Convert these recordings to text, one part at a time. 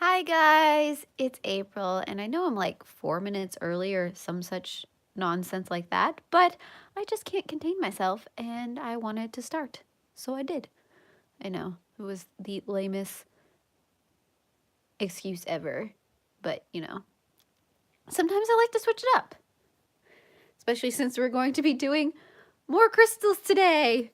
Hi guys, it's April, and I know I'm like 4 minutes early or some such nonsense like that, but I just can't contain myself and I wanted to start. So I did. I know, it was the lamest excuse ever, but sometimes I like to switch it up, especially since we're going to be doing more crystals today.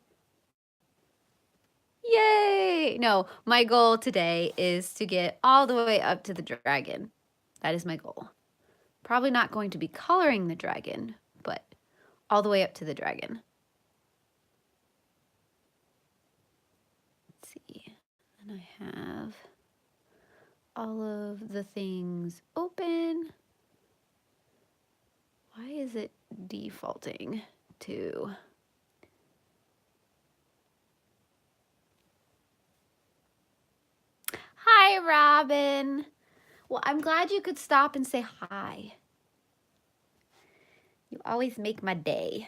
Yay! No, my goal today is to get all the way up to the dragon. That is my goal. Probably not going to be coloring the dragon, but all the way up to the dragon. Let's see. And I have all of the things open. Why is it defaulting to... Hi, Robin. Well, I'm glad you could stop and say hi. You always make my day.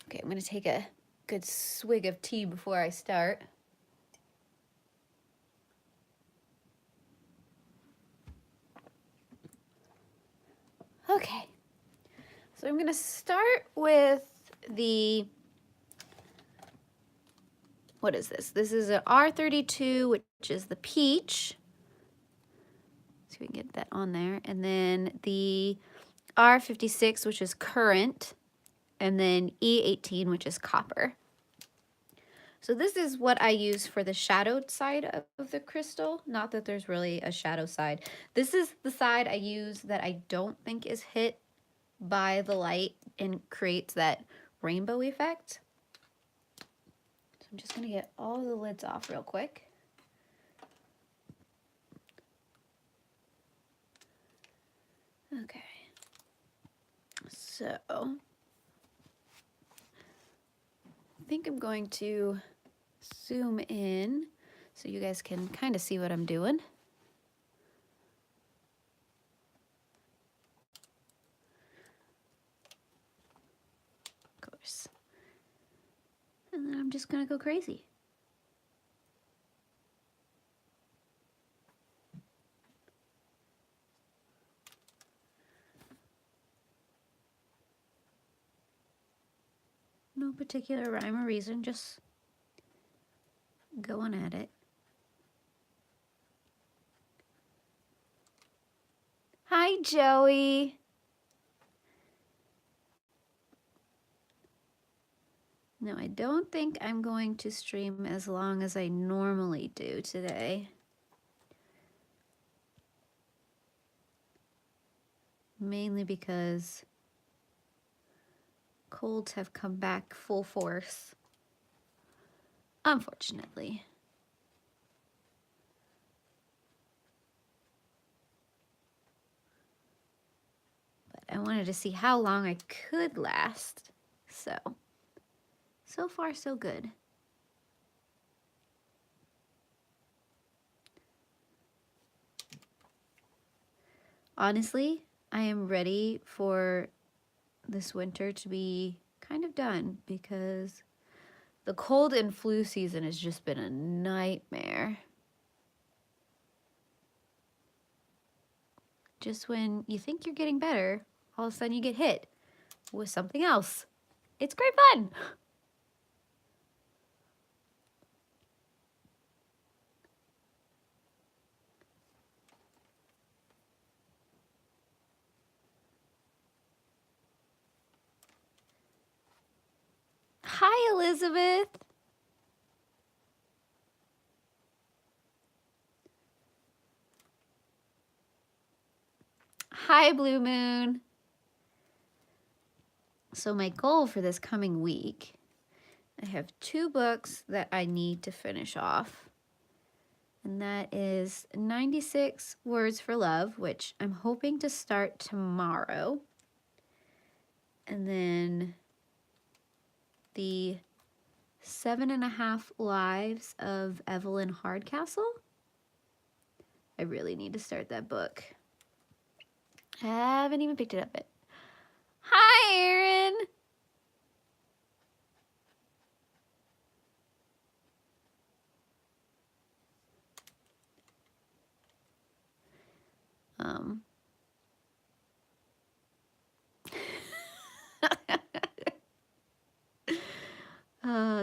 Okay, I'm going to take a good swig of tea before I start. Okay, so I'm going to start with the... What is this? This is an R32, which is the peach. So we can get that on there. And then the R56, which is currant. And then E18, which is copper. So this is what I use for the shadowed side of the crystal. Not that there's really a shadow side. This is the side I use that I don't think is hit by the light and creates that rainbow effect. So I'm just going to get all the lids off real quick. Okay. So I think I'm going to zoom in so you guys can kind of see what I'm doing. Of course. And then I'm just going to go crazy. No particular rhyme or reason, just going at it. Hi, Joey. No, I don't think I'm going to stream as long as I normally do today. Mainly because colds have come back full force, unfortunately. But I wanted to see how long I could last, so far so good. Honestly, I am ready for this winter to be kind of done because the cold and flu season has just been a nightmare. Just when you think you're getting better, all of a sudden you get hit with something else. It's great fun. Hi, Elizabeth. Hi, Blue Moon. So my goal for this coming week, I have 2 books that I need to finish off. And that is 96 Words for Love, which I'm hoping to start tomorrow. And then the 7.5 Lives of Evelyn Hardcastle. I really need to start that book. I haven't even picked it up yet. Hi, Erin.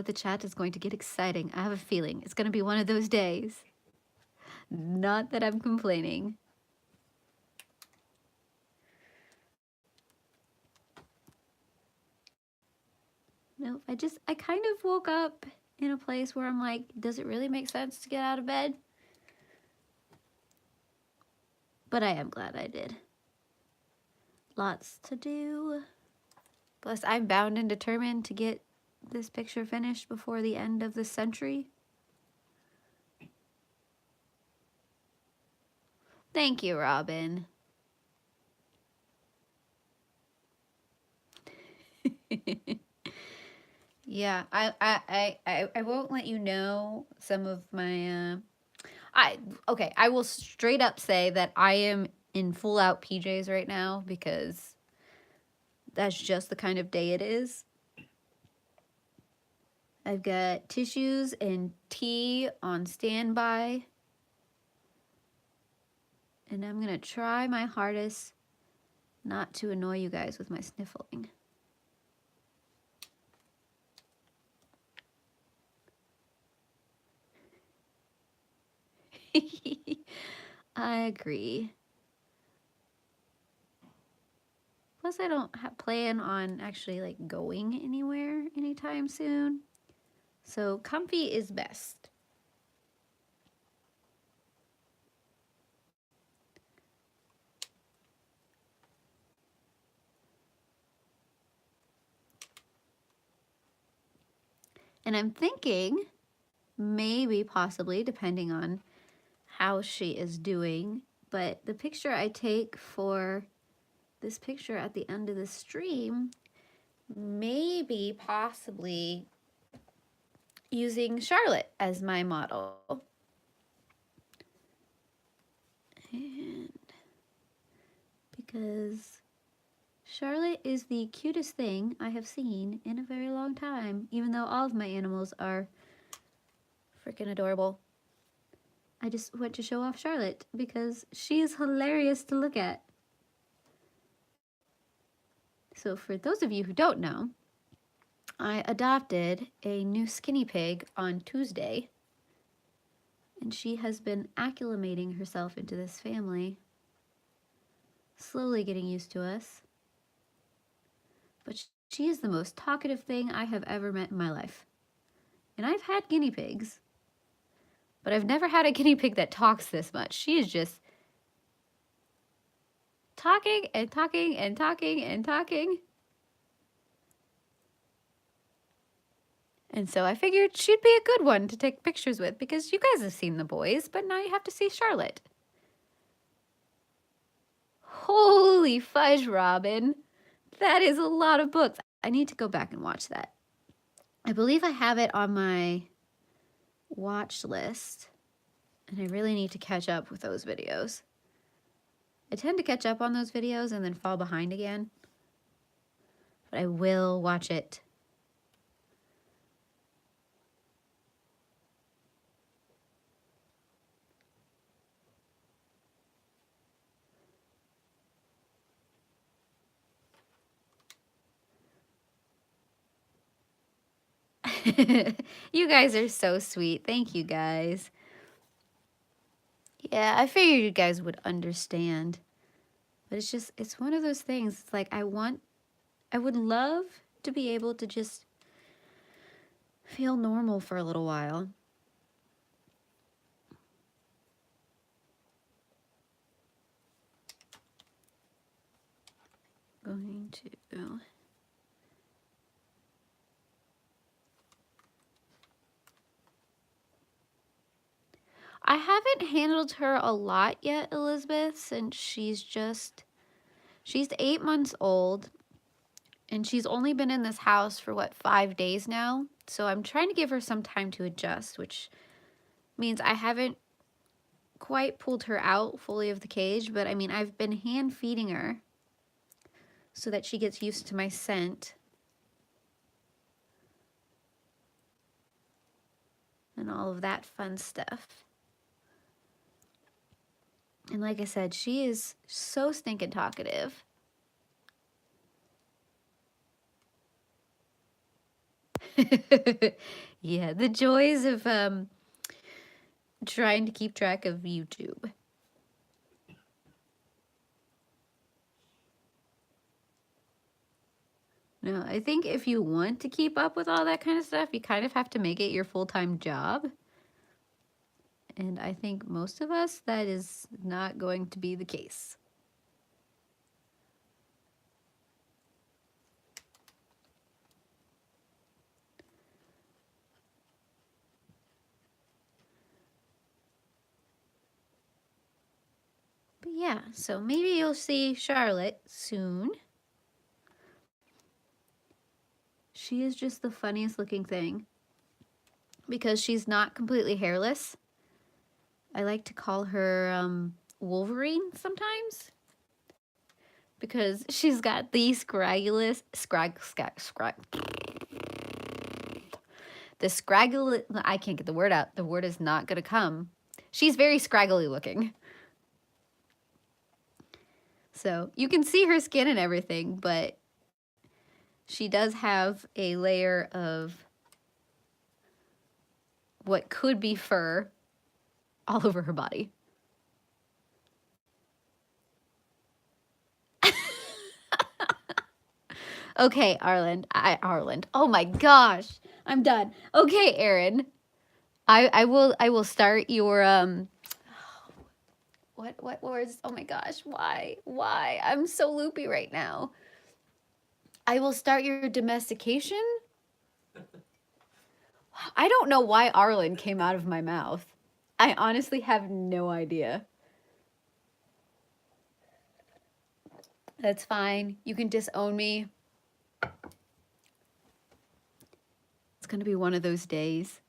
The chat is going to get exciting. I have a feeling it's going to be one of those days. Not that I'm complaining. Nope, I kind of woke up in a place where I'm like, does it really make sense to get out of bed? But I am glad I did. Lots to do. Plus, I'm bound and determined to get this picture finished before the end of the century. Thank you, Robin. Yeah, I won't let you know some of my I will straight up say that I am in full out PJs right now because that's just the kind of day it is. I've got tissues and tea on standby. And I'm gonna try my hardest not to annoy you guys with my sniffling. I agree. Plus, I don't plan on actually like going anywhere anytime soon. So comfy is best. And I'm thinking, maybe, possibly, depending on how she is doing, but the picture I take for this picture at the end of the stream, maybe, possibly, using Charlotte as my model. And because Charlotte is the cutest thing I have seen in a very long time, even though all of my animals are freaking adorable. I just went to show off Charlotte because she is hilarious to look at. So for those of you who don't know, I adopted a new skinny pig on Tuesday, and she has been acclimating herself into this family, slowly getting used to us. But she is the most talkative thing I have ever met in my life. And I've had guinea pigs, but I've never had a guinea pig that talks this much. She is just talking and talking and talking and talking. And so I figured she'd be a good one to take pictures with because you guys have seen the boys, but now you have to see Charlotte. Holy fudge, Robin. That is a lot of books. I need to go back and watch that. I believe I have it on my watch list, and I really need to catch up with those videos. I tend to catch up on those videos and then fall behind again, but I will watch it. You guys are so sweet. Thank you guys. Yeah, I figured you guys would understand. But it's one of those things. It's like I would love to be able to just feel normal for a little while. Going to... I haven't handled her a lot yet, Elizabeth, since she's 8 months old, and she's only been in this house for, what, 5 days now? So I'm trying to give her some time to adjust, which means I haven't quite pulled her out fully of the cage, but I mean, I've been hand feeding her so that she gets used to my scent. And all of that fun stuff. And like I said, she is so stinking talkative. Yeah, the joys of trying to keep track of YouTube. No, I think if you want to keep up with all that kind of stuff, you kind of have to make it your full-time job. And I think most of us, that is not going to be the case. But yeah, so maybe you'll see Charlotte soon. She is just the funniest looking thing because she's not completely hairless. I like to call her Wolverine sometimes because she's got the scraggly, I can't get the word out. The word is not gonna come. She's very scraggly looking. So you can see her skin and everything, but she does have a layer of what could be fur all over her body. Okay, Arland. Oh my gosh, I'm done. Okay, Aaron, I will start your what words? Oh my gosh, why? I'm so loopy right now. I will start your domestication. I don't know why Arland came out of my mouth. I honestly have no idea. That's fine. You can disown me. It's gonna be one of those days.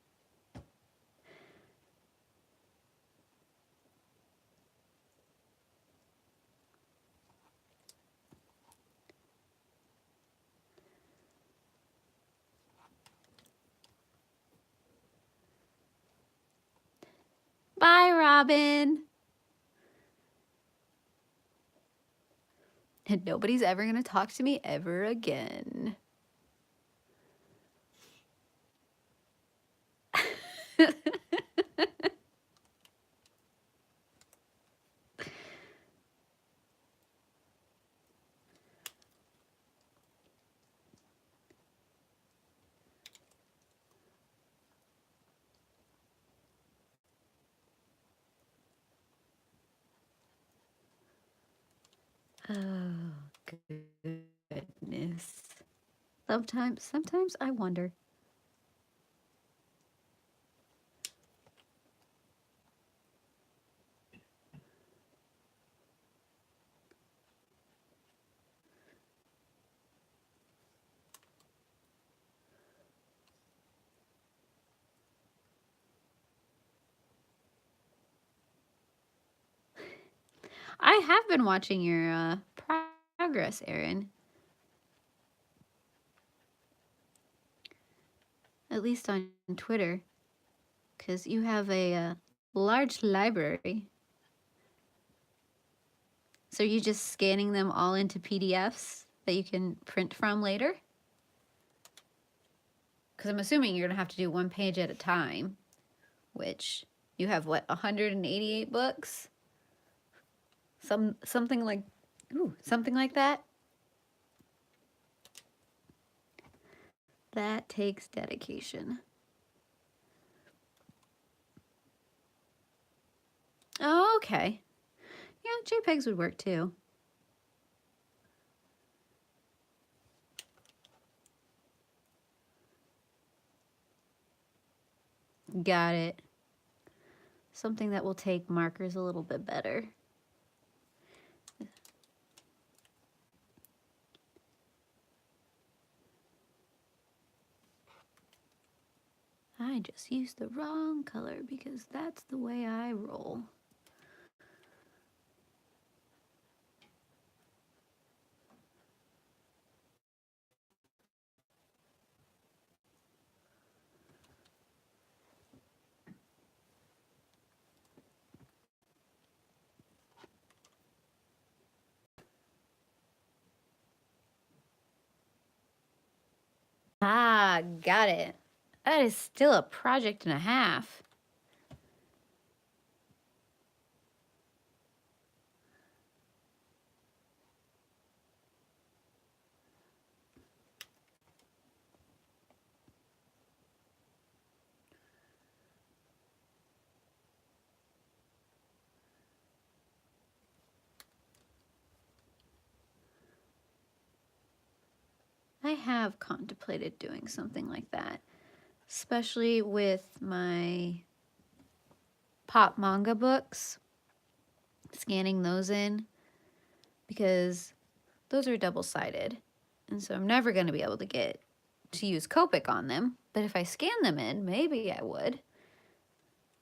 Bye, Robin. And nobody's ever gonna talk to me ever again. Oh, goodness. Sometimes I wonder. I have been watching your progress, Aaron. At least on Twitter. Because you have a large library. So are you just scanning them all into PDFs that you can print from later? Because I'm assuming you're going to have to do one page at a time, which you have, what, 188 books? Something like that. That takes dedication. Oh, okay. Yeah, JPEGs would work too. Got it. Something that will take markers a little bit better. I just used the wrong color because that's the way I roll. Ah, got it. That is still a project and a half. I have contemplated doing something like that, especially with my pop manga books, scanning those in, because those are double-sided, and so I'm never going to be able to get to use Copic on them, but if I scan them in, maybe I would.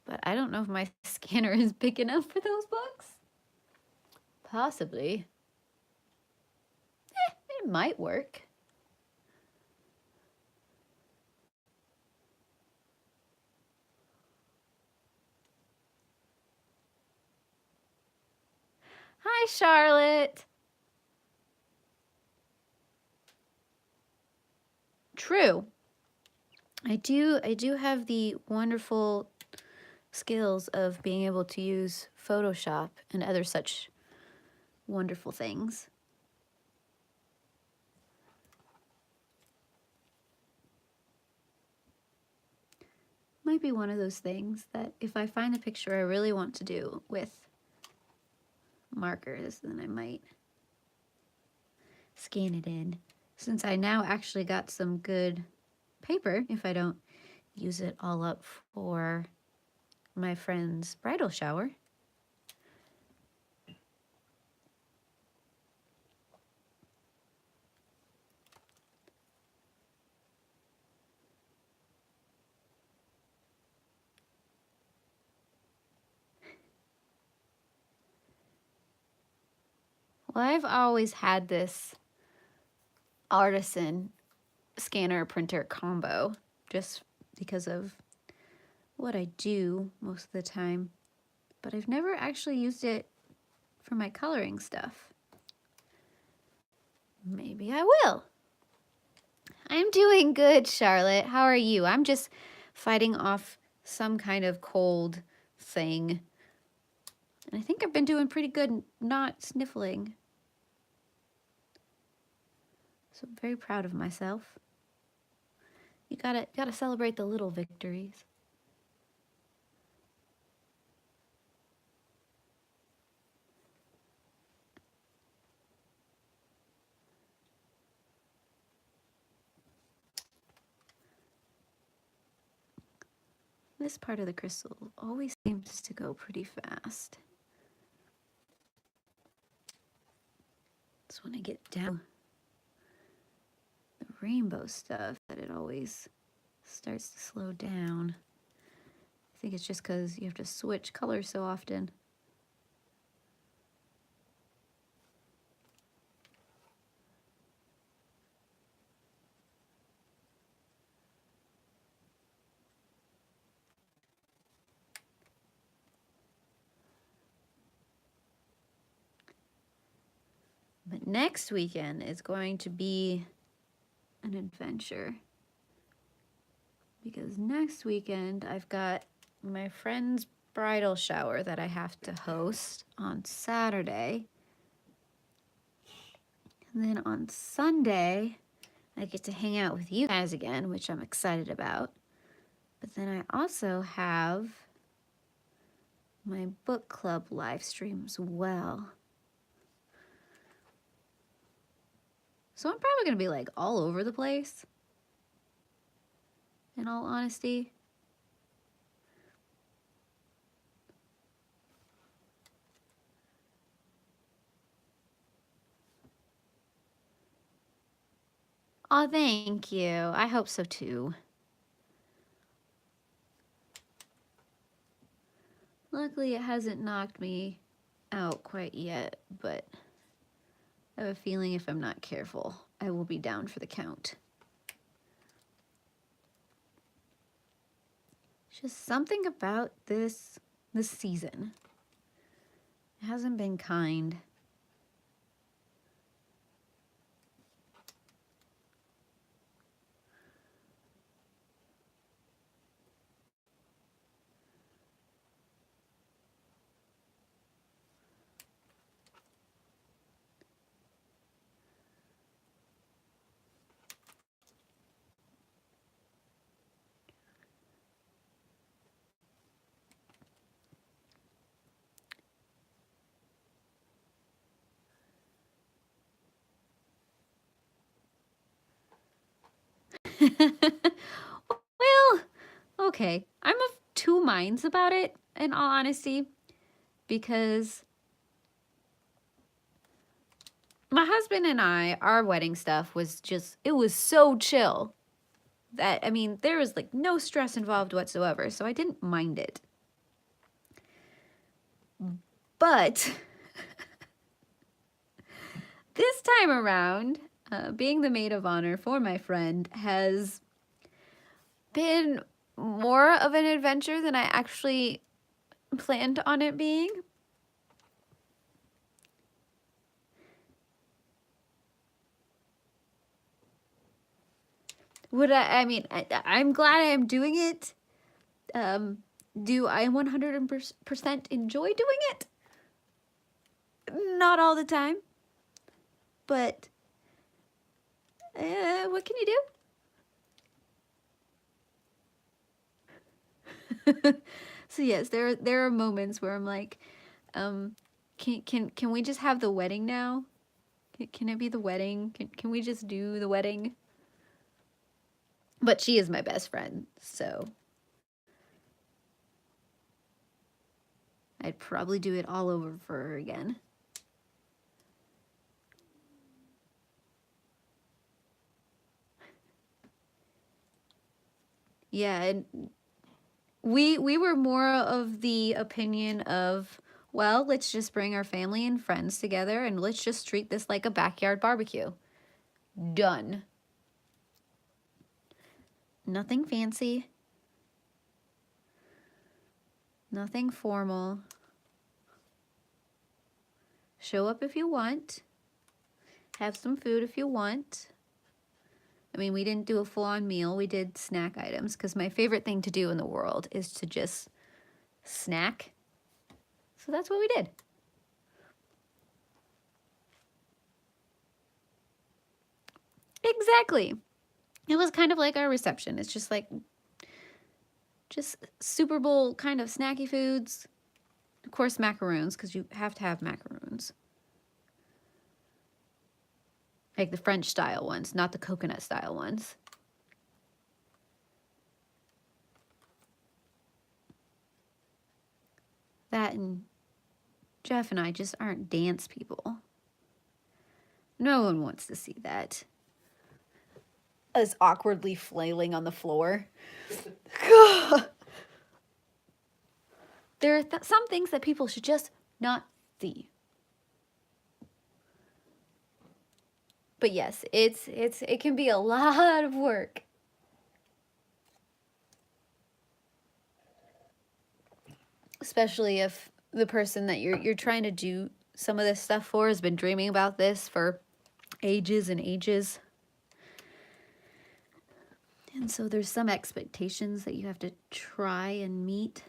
But I don't know if my scanner is big enough for those books. Possibly. It might work. Hi, Charlotte. True. I do have the wonderful skills of being able to use Photoshop and other such wonderful things. Might be one of those things that if I find a picture I really want to do with markers, then I might scan it in. Since I now actually got some good paper, if I don't use it all up for my friend's bridal shower. Well, I've always had this artisan scanner printer combo just because of what I do most of the time, but I've never actually used it for my coloring stuff. Maybe I will. I'm doing good, Charlotte. How are you? I'm just fighting off some kind of cold thing. And I think I've been doing pretty good not sniffling. So I'm very proud of myself. You gotta celebrate the little victories. This part of the crystal always seems to go pretty fast. It's when I get down the rainbow stuff that it always starts to slow down. I think it's just because you have to switch colors so often. But next weekend is going to be an adventure. Because next weekend I've got my friend's bridal shower that I have to host on Saturday. And then on Sunday, I get to hang out with you guys again, which I'm excited about. But then I also have my book club live stream as well. So I'm probably going to be like all over the place, in all honesty. Oh, thank you. I hope so too. Luckily, it hasn't knocked me out quite yet, but I have a feeling if I'm not careful, I will be down for the count. Just something about this season. It hasn't been kind. Well, okay. I'm of two minds about it, in all honesty, because my husband and I, our wedding stuff was just, it was so chill that, I mean, there was like no stress involved whatsoever, so I didn't mind it. But this time around, being the maid of honor for my friend has been more of an adventure than I actually planned on it being. I mean, I'm glad I am doing it. Do I 100% enjoy doing it? Not all the time. But what can you do? So yes, there are moments where I'm like, can we just have the wedding now? Can it be the wedding? Can we just do the wedding? But she is my best friend, so I'd probably do it all over for her again. Yeah, and we were more of the opinion of, well, let's just bring our family and friends together and let's just treat this like a backyard barbecue. Done. Nothing fancy. Nothing formal. Show up if you want. Have some food if you want. I mean, we didn't do a full-on meal. We did snack items because my favorite thing to do in the world is to just snack. So that's what we did. Exactly. It was kind of like our reception. It's just like, just Super Bowl kind of snacky foods. Of course, macaroons, because you have to have macaroons. Like the French style ones, not the coconut style ones. That and Jeff and I just aren't dance people. No one wants to see that. Us awkwardly flailing on the floor. There are some things that people should just not see. But yes, it can be a lot of work. Especially if the person that you're trying to do some of this stuff for has been dreaming about this for ages and ages. And so there's some expectations that you have to try and meet.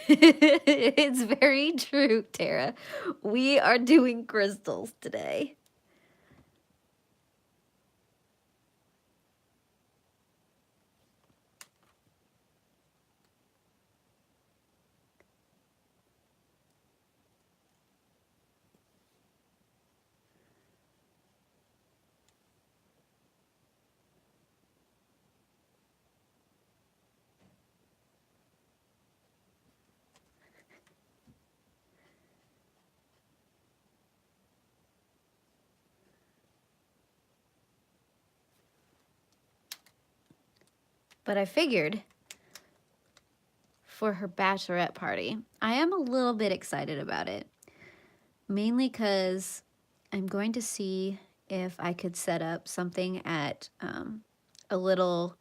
It's very true, Tara. We are doing crystals today. But I figured for her bachelorette party, I am a little bit excited about it. Mainly because I'm going to see if I could set up something at a little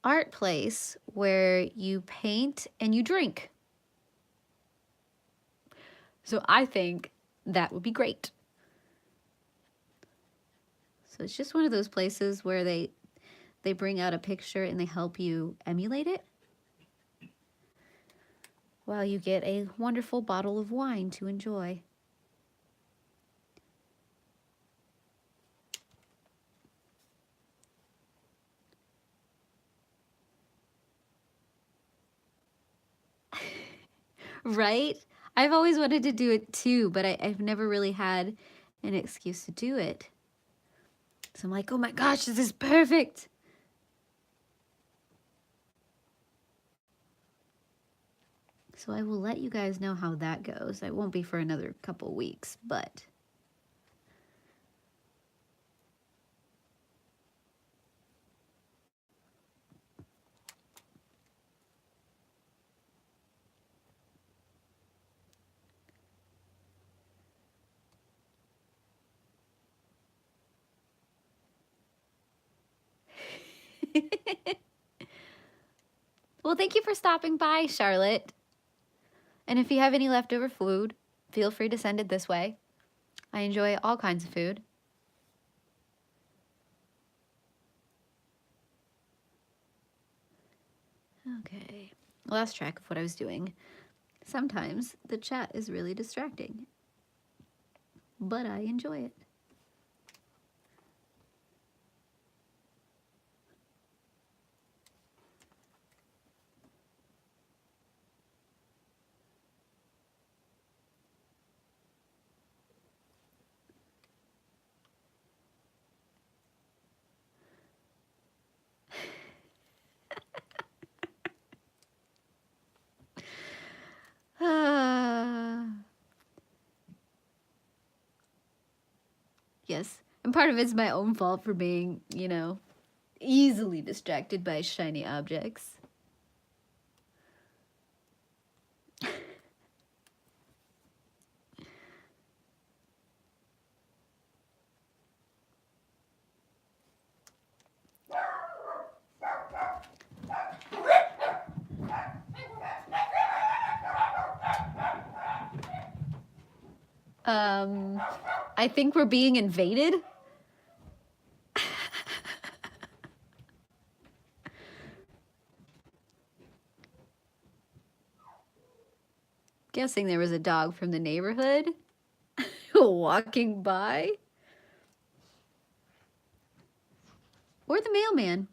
art place where you paint and you drink. So I think that would be great. So it's just one of those places where they bring out a picture and they help you emulate it, while you get a wonderful bottle of wine to enjoy. Right? I've always wanted to do it too, but I've never really had an excuse to do it. So I'm like, oh my gosh, this is perfect. So I will let you guys know how that goes. It won't be for another couple weeks, but... Well, thank you for stopping by, Charlotte. And if you have any leftover food, feel free to send it this way. I enjoy all kinds of food. Okay, lost track of what I was doing. Sometimes the chat is really distracting, but I enjoy it. Yes, and part of it's my own fault for being, you know, easily distracted by shiny objects. I think we're being invaded. Guessing there was a dog from the neighborhood walking by. Or the mailman.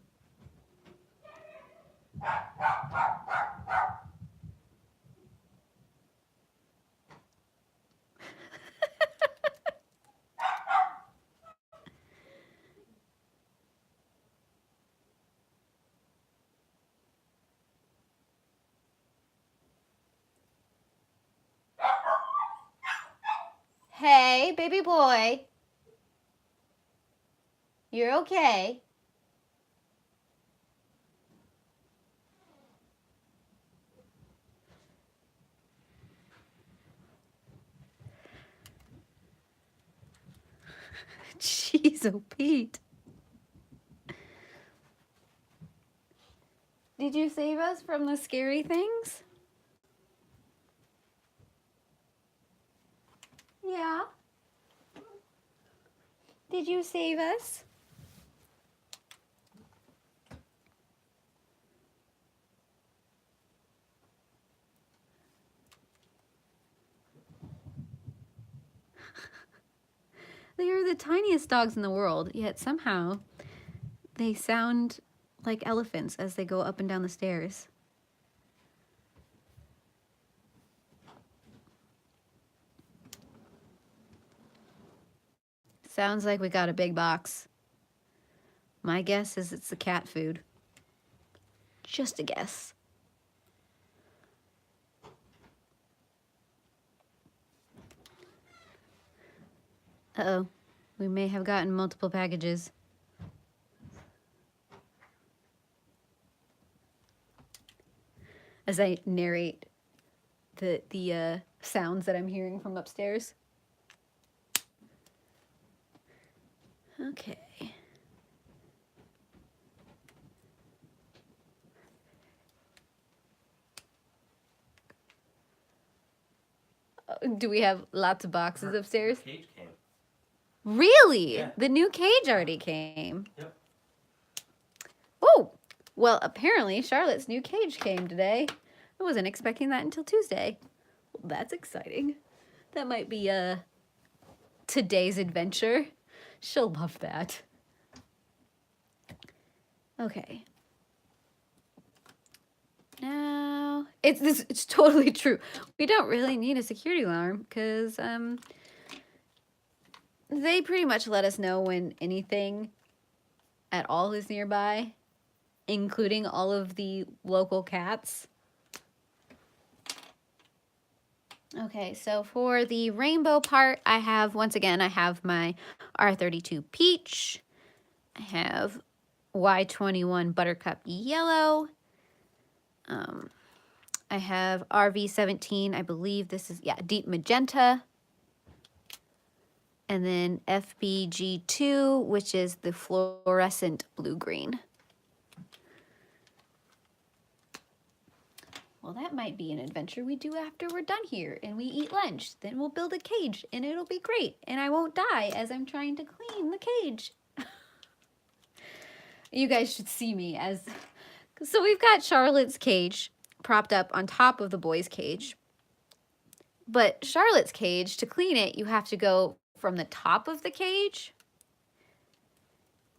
Hey, baby boy. You're okay. Jeez, oh Pete. Did you save us from the scary things? Yeah. Did you save us? They are the tiniest dogs in the world, yet somehow they sound like elephants as they go up and down the stairs. Sounds like we got a big box. My guess is it's the cat food. Just a guess. Uh-oh. We may have gotten multiple packages. As I narrate the sounds that I'm hearing from upstairs. Okay. Do we have lots of boxes upstairs? The cage came. Really? Yeah. The new cage already came. Yep. Oh, well, apparently Charlotte's new cage came today. I wasn't expecting that until Tuesday. Well, that's exciting. That might be today's adventure. She'll love that. Okay. Now It's totally true. We don't really need a security alarm because they pretty much let us know when anything at all is nearby, including all of the local cats. Okay, so for the rainbow part, I have, once again, I have my R32 peach. I have Y21 buttercup yellow. I have RV17, I believe this is, yeah, deep magenta. And then FBG2, which is the fluorescent blue-green. Well, that might be an adventure we do after we're done here and we eat lunch. Then we'll build a cage and it'll be great. And I won't die as I'm trying to clean the cage. You guys should see me as... So we've got Charlotte's cage propped up on top of the boy's cage. But Charlotte's cage, to clean it, you have to go from the top of the cage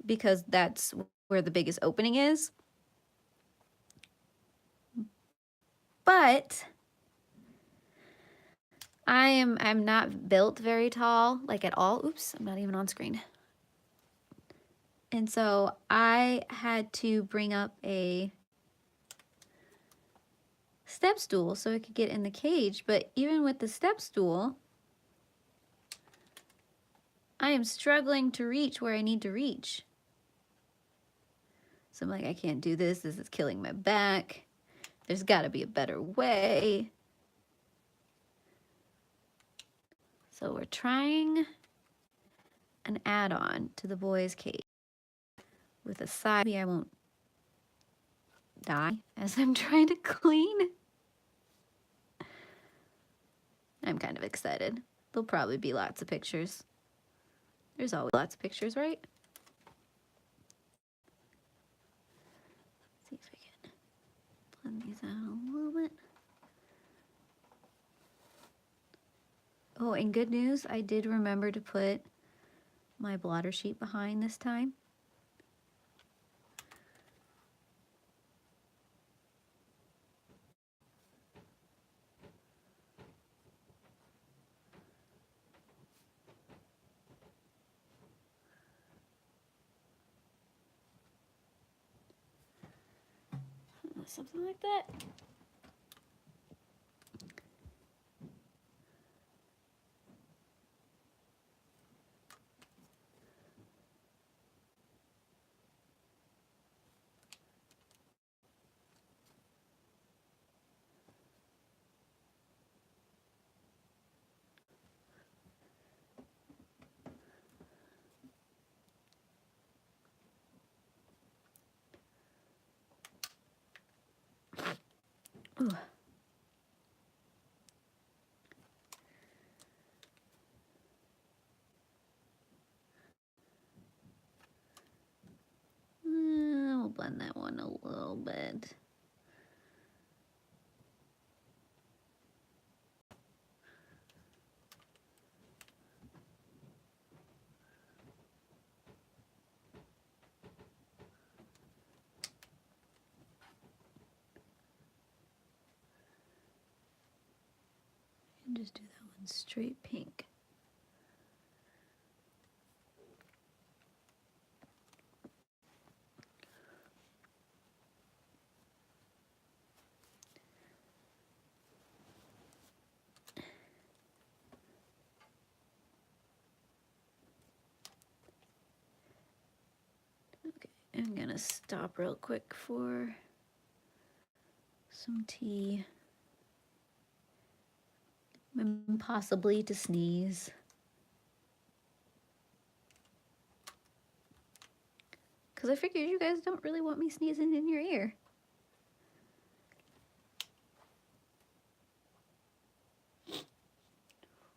because that's where the biggest opening is. But I'm not built very tall, like at all. Oops, I'm not even on screen. And so I had to bring up a step stool so I could get in the cage. But even with the step stool, I am struggling to reach where I need to reach. So I'm like, I can't do this. This is killing my back. There's got to be a better way. So we're trying an add-on to the boys' cage with a side. Maybe I won't die as I'm trying to clean. I'm kind of excited. There'll probably be lots of pictures. There's always lots of pictures, right? Let's see if I can blend these out a little bit. Oh, and good news, I did remember to put my blotter sheet behind this time. Something like that. Ooh. We'll blend that one a little bit. And just do that one straight pink. Okay, I'm gonna stop real quick for some tea. And possibly to sneeze. Because I figured you guys don't really want me sneezing in your ear.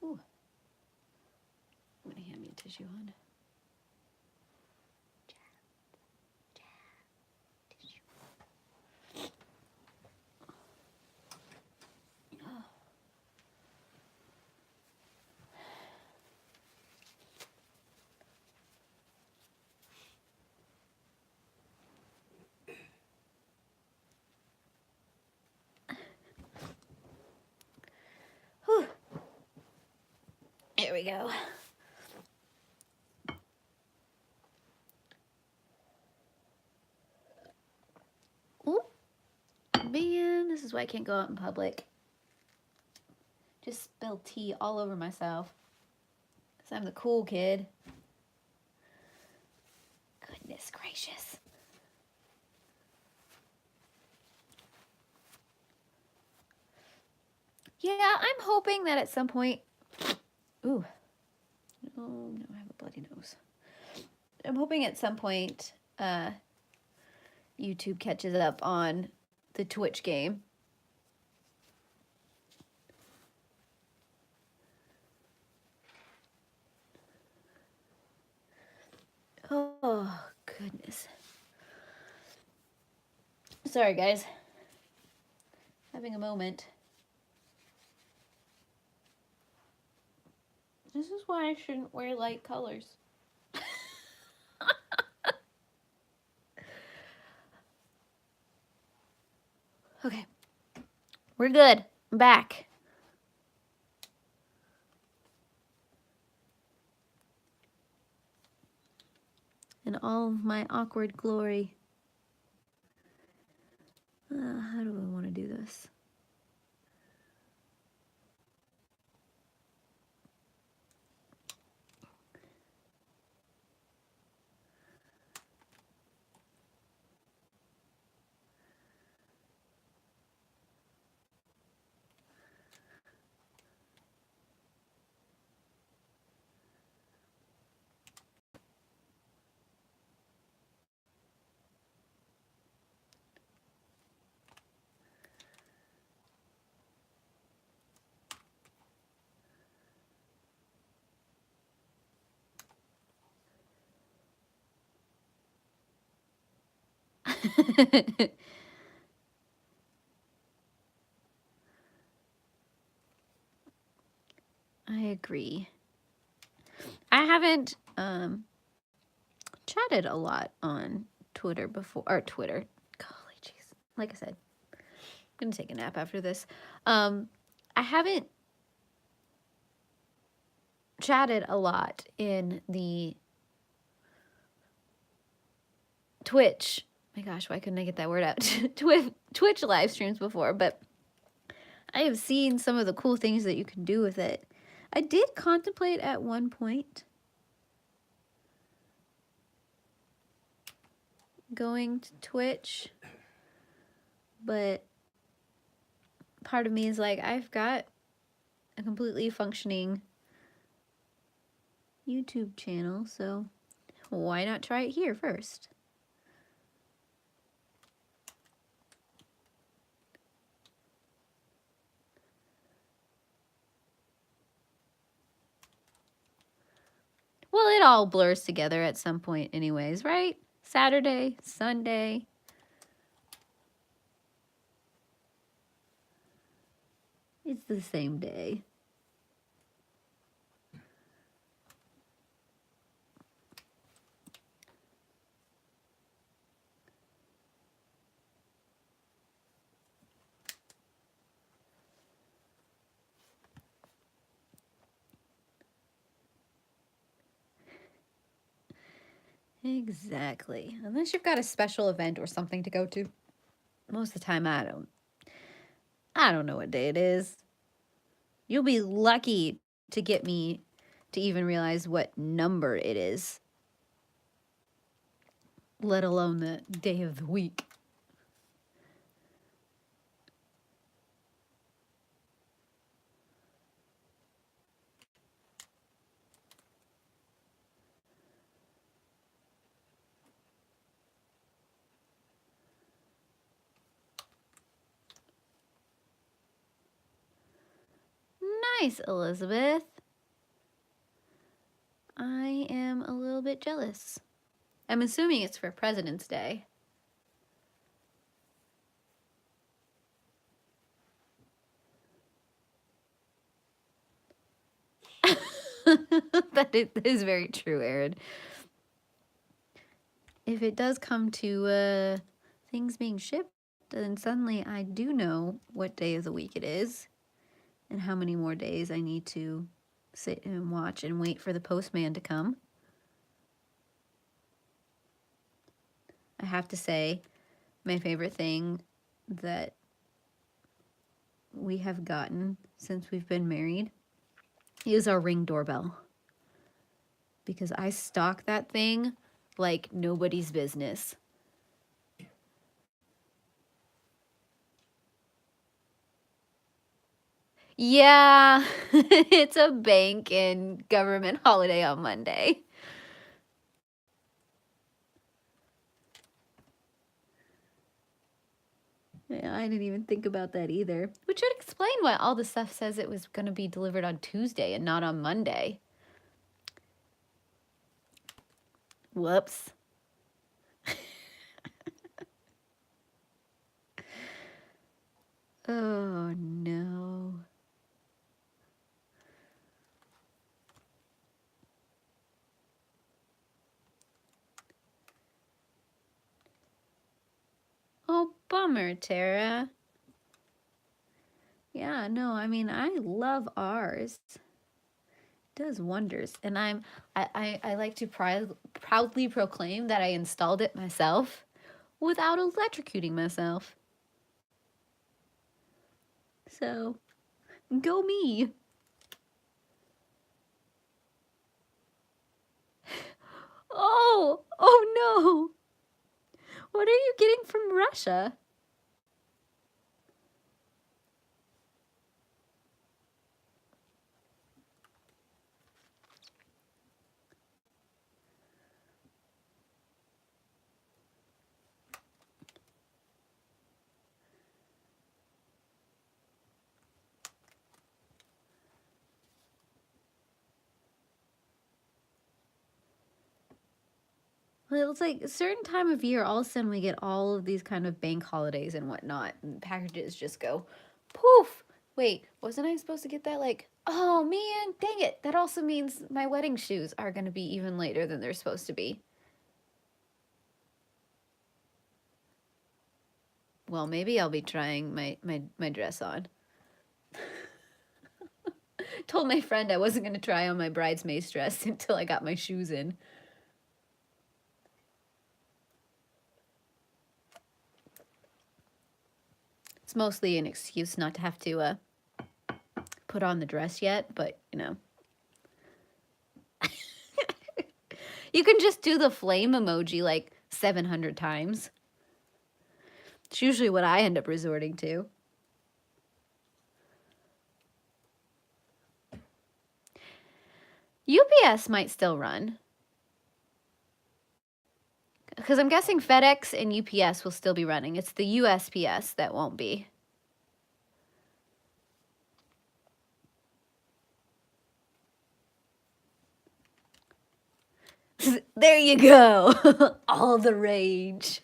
Ooh. I'm gonna hand me a tissue, hon. we go. Ooh, man, this is why I can't go out in public. Just spilled tea all over myself. Because I'm the cool kid. Goodness gracious. Yeah, I'm hoping that at some point... Ooh. Oh, no, I have a bloody nose. I'm hoping at some point YouTube catches up on the Twitch game. Oh, goodness. Sorry, guys. Having a moment. This is why I shouldn't wear light colors. Okay. We're good. I'm back. In all of my awkward glory. How do I want to do this? I agree. I haven't chatted a lot on Twitter before, or Twitter. Golly jeez. Like I said, I'm gonna take a nap after this. I haven't chatted a lot in the Twitch. My gosh, why couldn't I get that word out? Twitch live streams before, but I have seen some of the cool things that you can do with it. I did contemplate at one point going to Twitch, but part of me is like, I've got a completely functioning YouTube channel, so why not try it here first? Well, it all blurs together at some point anyways, right? Saturday, Sunday. It's the same day. Exactly. Unless you've got a special event or something to go to. Most of the time, I don't know what day it is. You'll be lucky to get me to even realize what number it is, let alone the day of the week. Nice, Elizabeth. I am a little bit jealous. I'm assuming it's for President's Day. That is very true, Aaron. If it does come to things being shipped, then suddenly I do know what day of the week it is and how many more days I need to sit and watch and wait for the postman to come. I have to say, my favorite thing that we have gotten since we've been married is our Ring doorbell. Because I stalk that thing like nobody's business. Yeah, it's a bank and government holiday on Monday. Yeah, I didn't even think about that either. Which would explain why all the stuff says it was going to be delivered on Tuesday and not on Monday. Whoops. Oh, no. Oh, bummer, Tara. Yeah, no, I mean, I love ours. It does wonders. And I like to proudly proclaim that I installed it myself without electrocuting myself. So, go me. Oh no. What are you getting from Russia? Well, it's like a certain time of year, all of a sudden we get all of these kind of bank holidays and whatnot, and packages just go poof. Wait, wasn't I supposed to get that? Like, oh man, dang it. That also means my wedding shoes are going to be even later than they're supposed to be. Well, maybe I'll be trying my dress on. Told my friend I wasn't going to try on my bridesmaid's dress until I got my shoes in. It's mostly an excuse not to have to put on the dress yet, but you know. You can just do the flame emoji like 700 times. It's usually what I end up resorting to. UPS might still run. Because I'm guessing FedEx and UPS will still be running. It's the USPS that won't be. There you go. All the rage.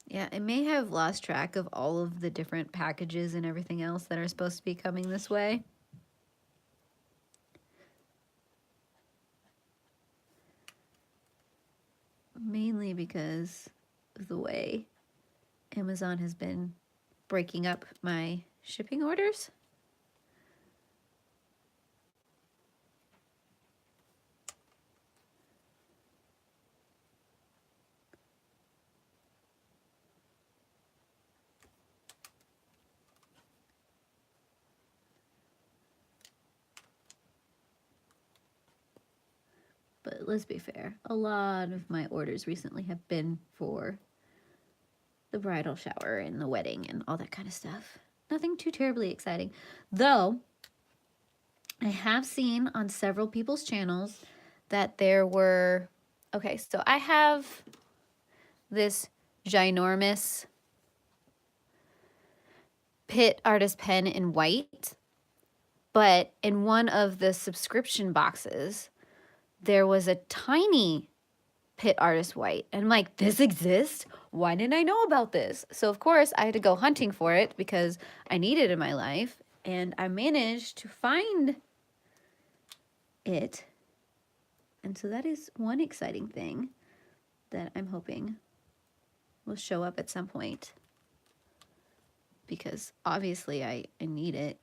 Yeah, I may have lost track of all of the different packages and everything else that are supposed to be coming this way. Mainly because of the way Amazon has been breaking up my shipping orders. let's be fair. A lot of my orders recently have been for the bridal shower and the wedding and all that kind of stuff. Nothing too terribly exciting. Though, I have seen on several people's channels that there were... Okay, so I have this ginormous Pitt artist pen in white, but in one of the subscription boxes, there was a tiny Pitt artist white. And I'm like, this exists? Why didn't I know about this? So of course I had to go hunting for it because I need it in my life. And I managed to find it. And so that is one exciting thing that I'm hoping will show up at some point. Because obviously I need it,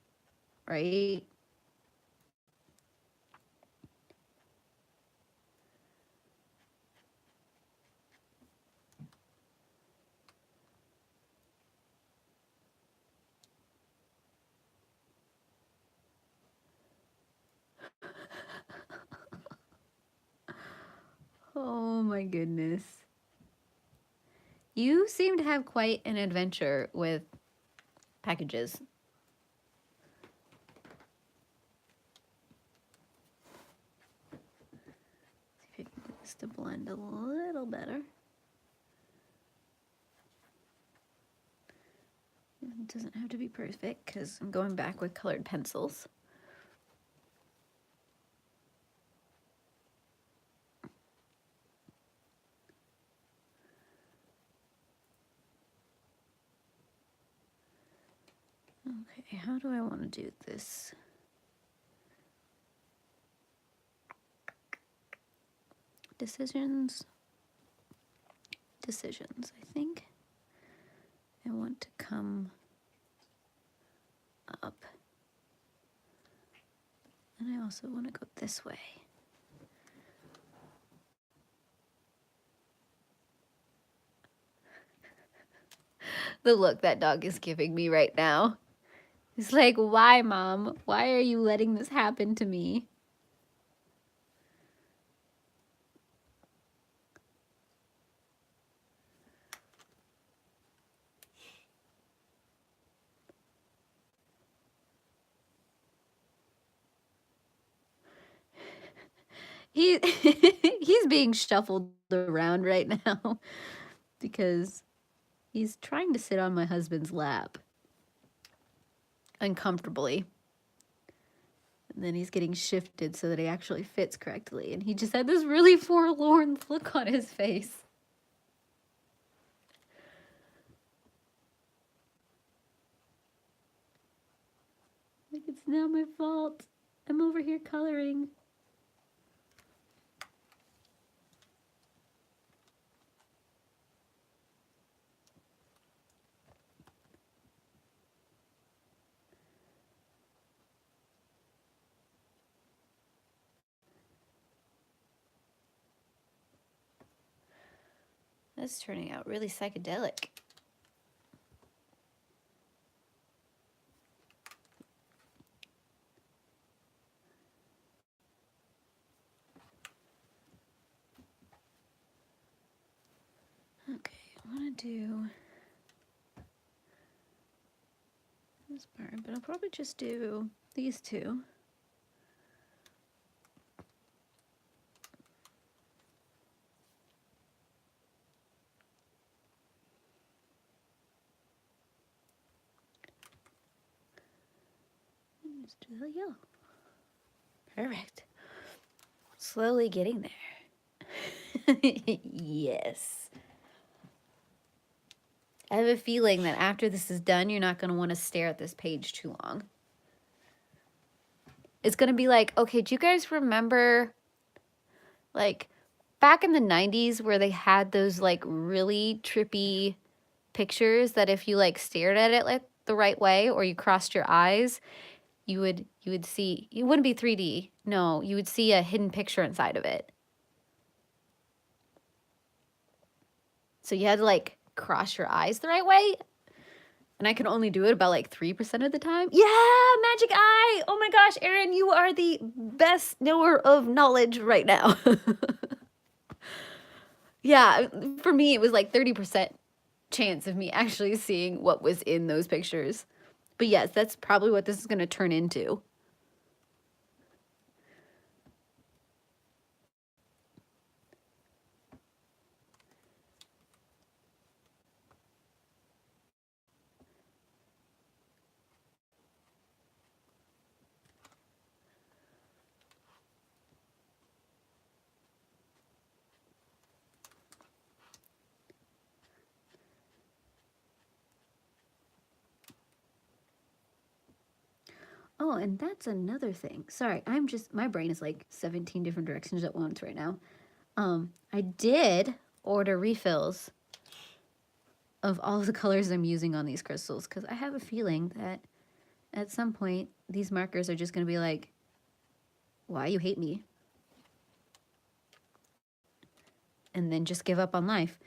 right? Oh my goodness. You seem to have quite an adventure with packages. See if I can get this to blend a little better. It doesn't have to be perfect because I'm going back with colored pencils. Okay, how do I want to do this? Decisions. I think I want to come up. And I also want to go this way. The look that dog is giving me right now. It's like, why, Mom? Why are you letting this happen to me? He's being shuffled around right now because he's trying to sit on my husband's lap uncomfortably. And then he's getting shifted so that he actually fits correctly. And he just had this really forlorn look on his face. Like, it's not my fault. I'm over here coloring. That's turning out really psychedelic. Okay, I want to do this part, but I'll probably just do these two. Just do the yellow. Perfect. Slowly getting there. Yes. I have a feeling that after this is done, you're not going to want to stare at this page too long. It's going to be like, okay, do you guys remember, like, back in the 90s where they had those, like, really trippy pictures that if you, like, stared at it, like, the right way or you crossed your eyes, you would see, it wouldn't be 3D. No, you would see a hidden picture inside of it. So you had to, like, cross your eyes the right way. And I can only do it about, like, 3% of the time. Yeah, magic eye. Oh my gosh, Erin, you are the best knower of knowledge right now. Yeah, for me, it was like 30% chance of me actually seeing what was in those pictures. But yes, that's probably what this is going to turn into. Oh, and that's another thing. Sorry, my brain is like 17 different directions at once right now. I did order refills of all of the colors I'm using on these crystals because I have a feeling that at some point these markers are just going to be like, why you hate me? And then just give up on life.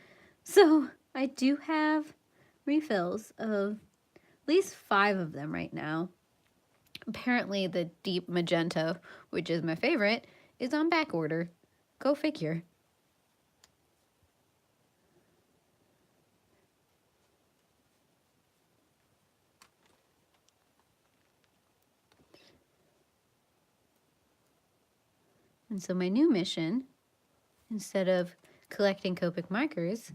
So I do have refills of at least 5 of them right now. Apparently the deep magenta, which is my favorite, is on back order. Go figure. And so my new mission, instead of collecting Copic markers,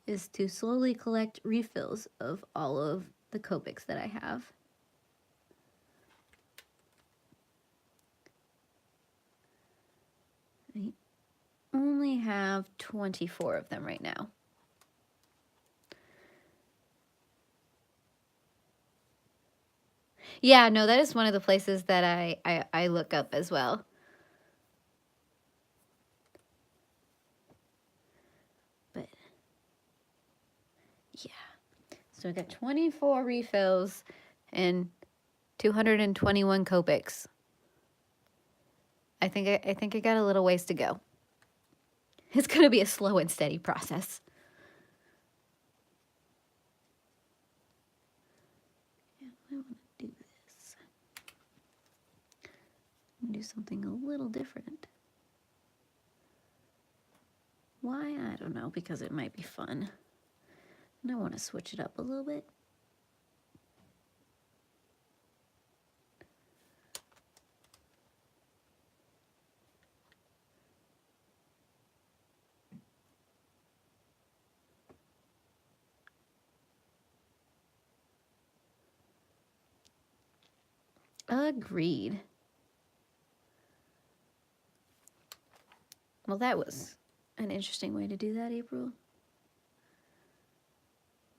is to slowly collect refills of all of the Copics that I have. I only have 24 of them right now. Yeah, no, that is one of the places that I look up as well. But yeah, so I got 24 refills and 221 Copics. I think I got a little ways to go. It's going to be a slow and steady process. Yeah, I want to do this. Do something a little different. Why? I don't know, because it might be fun. And I want to switch it up a little bit. Agreed. Well, that was an interesting way to do that, April.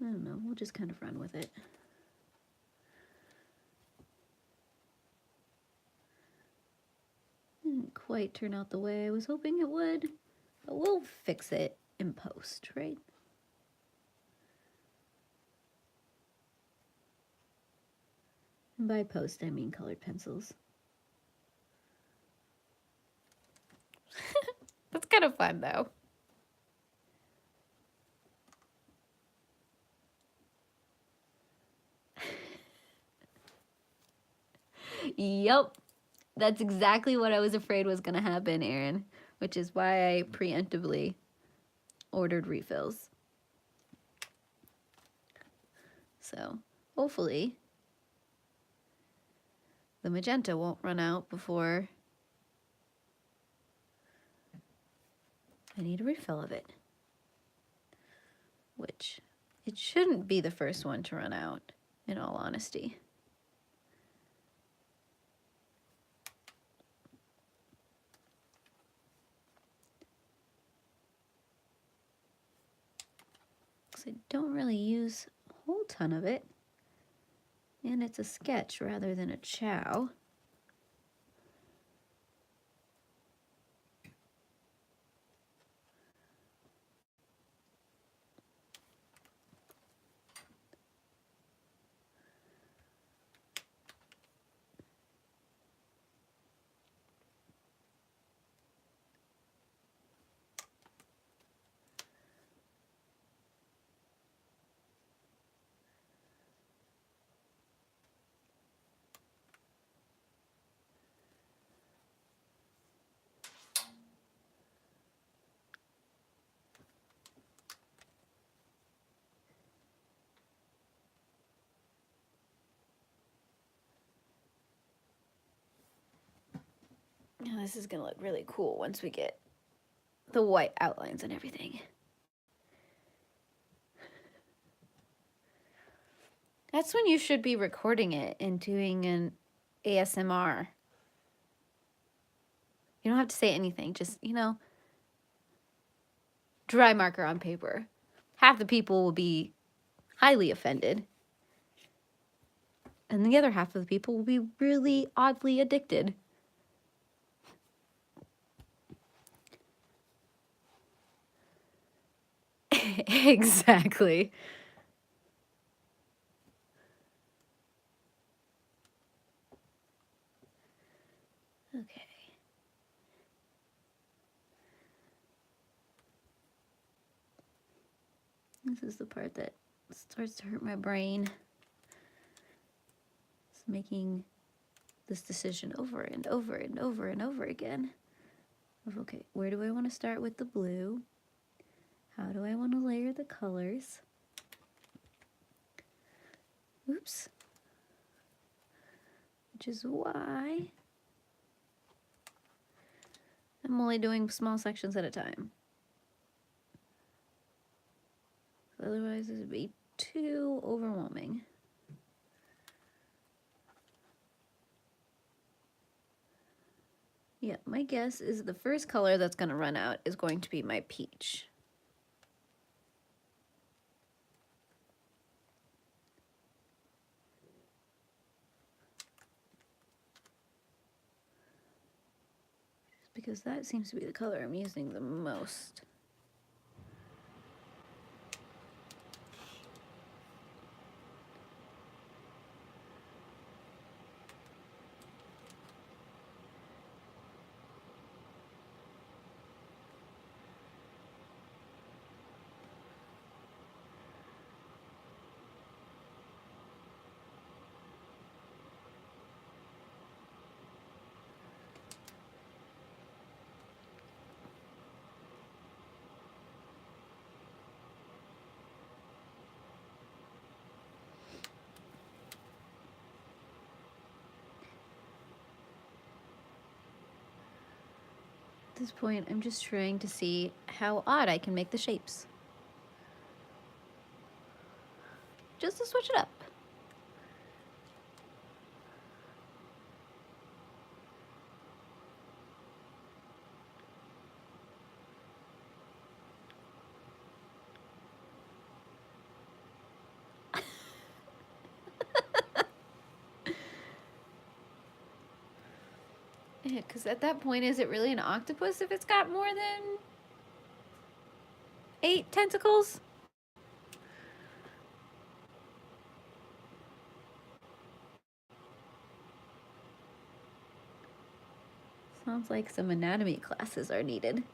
I don't know, we'll just kind of run with it. Didn't quite turn out the way I was hoping it would, but we'll fix it in post, right? And by post, I mean colored pencils. That's kind of fun, though. Yup. That's exactly what I was afraid was going to happen, Aaron, which is why I preemptively ordered refills. So, hopefully, the magenta won't run out before I need a refill of it. Which, it shouldn't be the first one to run out, in all honesty. I don't really use a whole ton of it, and it's a sketch rather than a chow. Now this is gonna look really cool once we get the white outlines and everything. That's when you should be recording it and doing an ASMR. You don't have to say anything, just, you know, dry marker on paper. Half the people will be highly offended, and the other half of the people will be really oddly addicted. Exactly. Okay. This is the part that starts to hurt my brain. It's making this decision over and over and over and over again. Of, okay, where do I want to start with the blue? How do I want to layer the colors? Oops. Which is why I'm only doing small sections at a time. Otherwise, it would be too overwhelming. Yeah, my guess is the first color that's going to run out is going to be my peach. Just because that seems to be the color I'm using the most. At this point, I'm just trying to see how odd I can make the shapes. Just to switch it up. Yeah, because at that point, is it really an octopus if it's got more than 8 tentacles? Sounds like some anatomy classes are needed.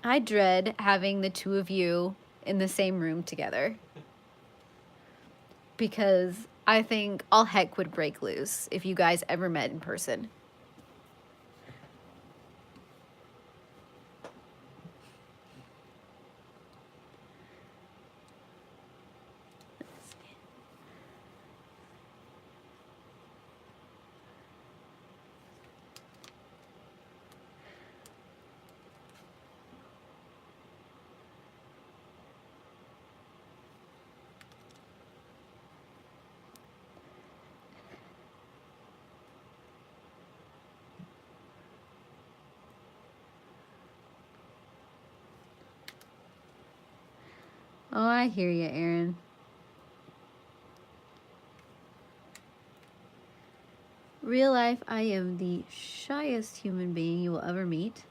I dread having the two of you in the same room together, because I think all heck would break loose if you guys ever met in person. Oh, I hear you, Aaron. Real life, I am the shyest human being you will ever meet.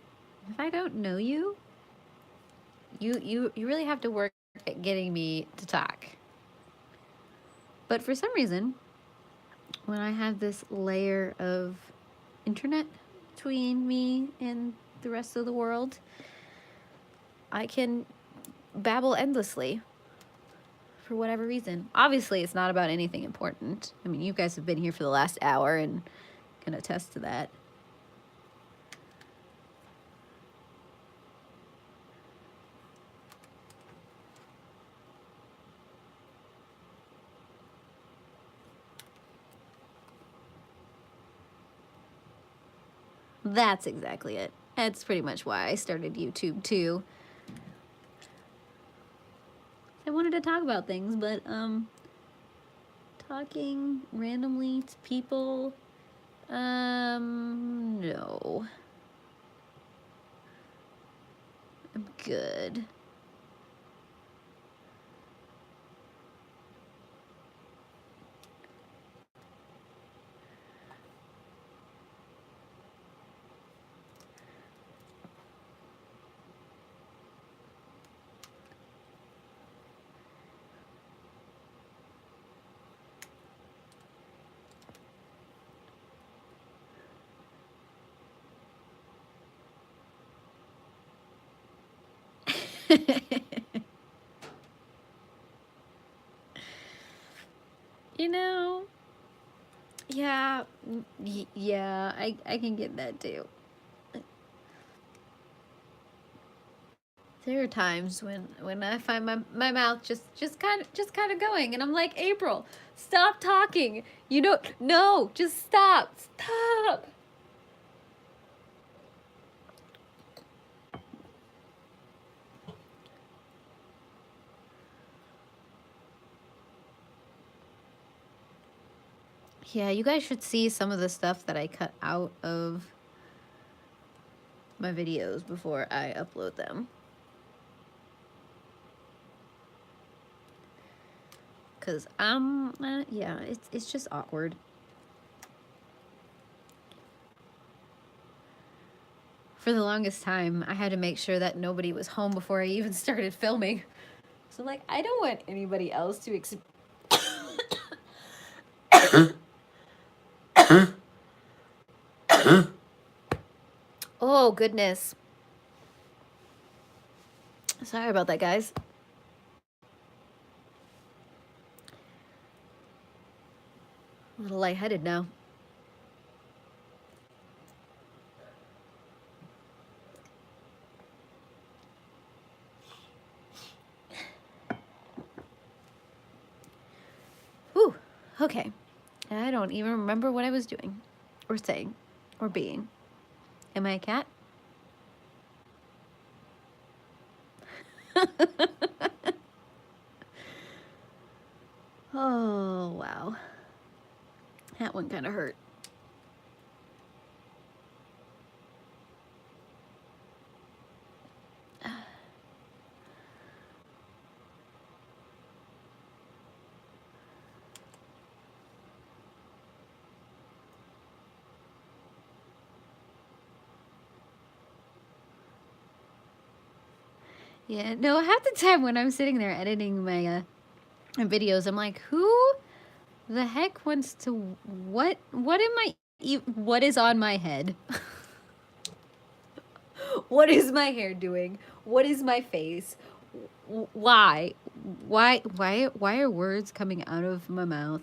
If I don't know you, you really have to work at getting me to talk. But for some reason, when I have this layer of internet between me and the rest of the world, I can babble endlessly for whatever reason. Obviously, it's not about anything important. I mean, you guys have been here for the last hour and can attest to that. That's exactly it. That's pretty much why I started YouTube too. I wanted to talk about things, but talking randomly to people, no. I'm good. You know, yeah, yeah, I can get that too. There are times when I find my mouth just kind of going, and I'm like, April, stop talking. You don't, no, just stop. Yeah, you guys should see some of the stuff that I cut out of my videos before I upload them. Cause yeah, it's just awkward. For the longest time, I had to make sure that nobody was home before I even started filming. So like, I don't want anybody else to Oh, goodness. Sorry about that, guys. A little lightheaded now. Whew. Okay. I don't even remember what I was doing or saying or being. Am I a cat? Oh, wow. That one kind of hurt. Yeah, no, half the time when I'm sitting there editing my videos, I'm like, who the heck wants to, what is on my head? What is my hair doing? What is my face? Why are words coming out of my mouth?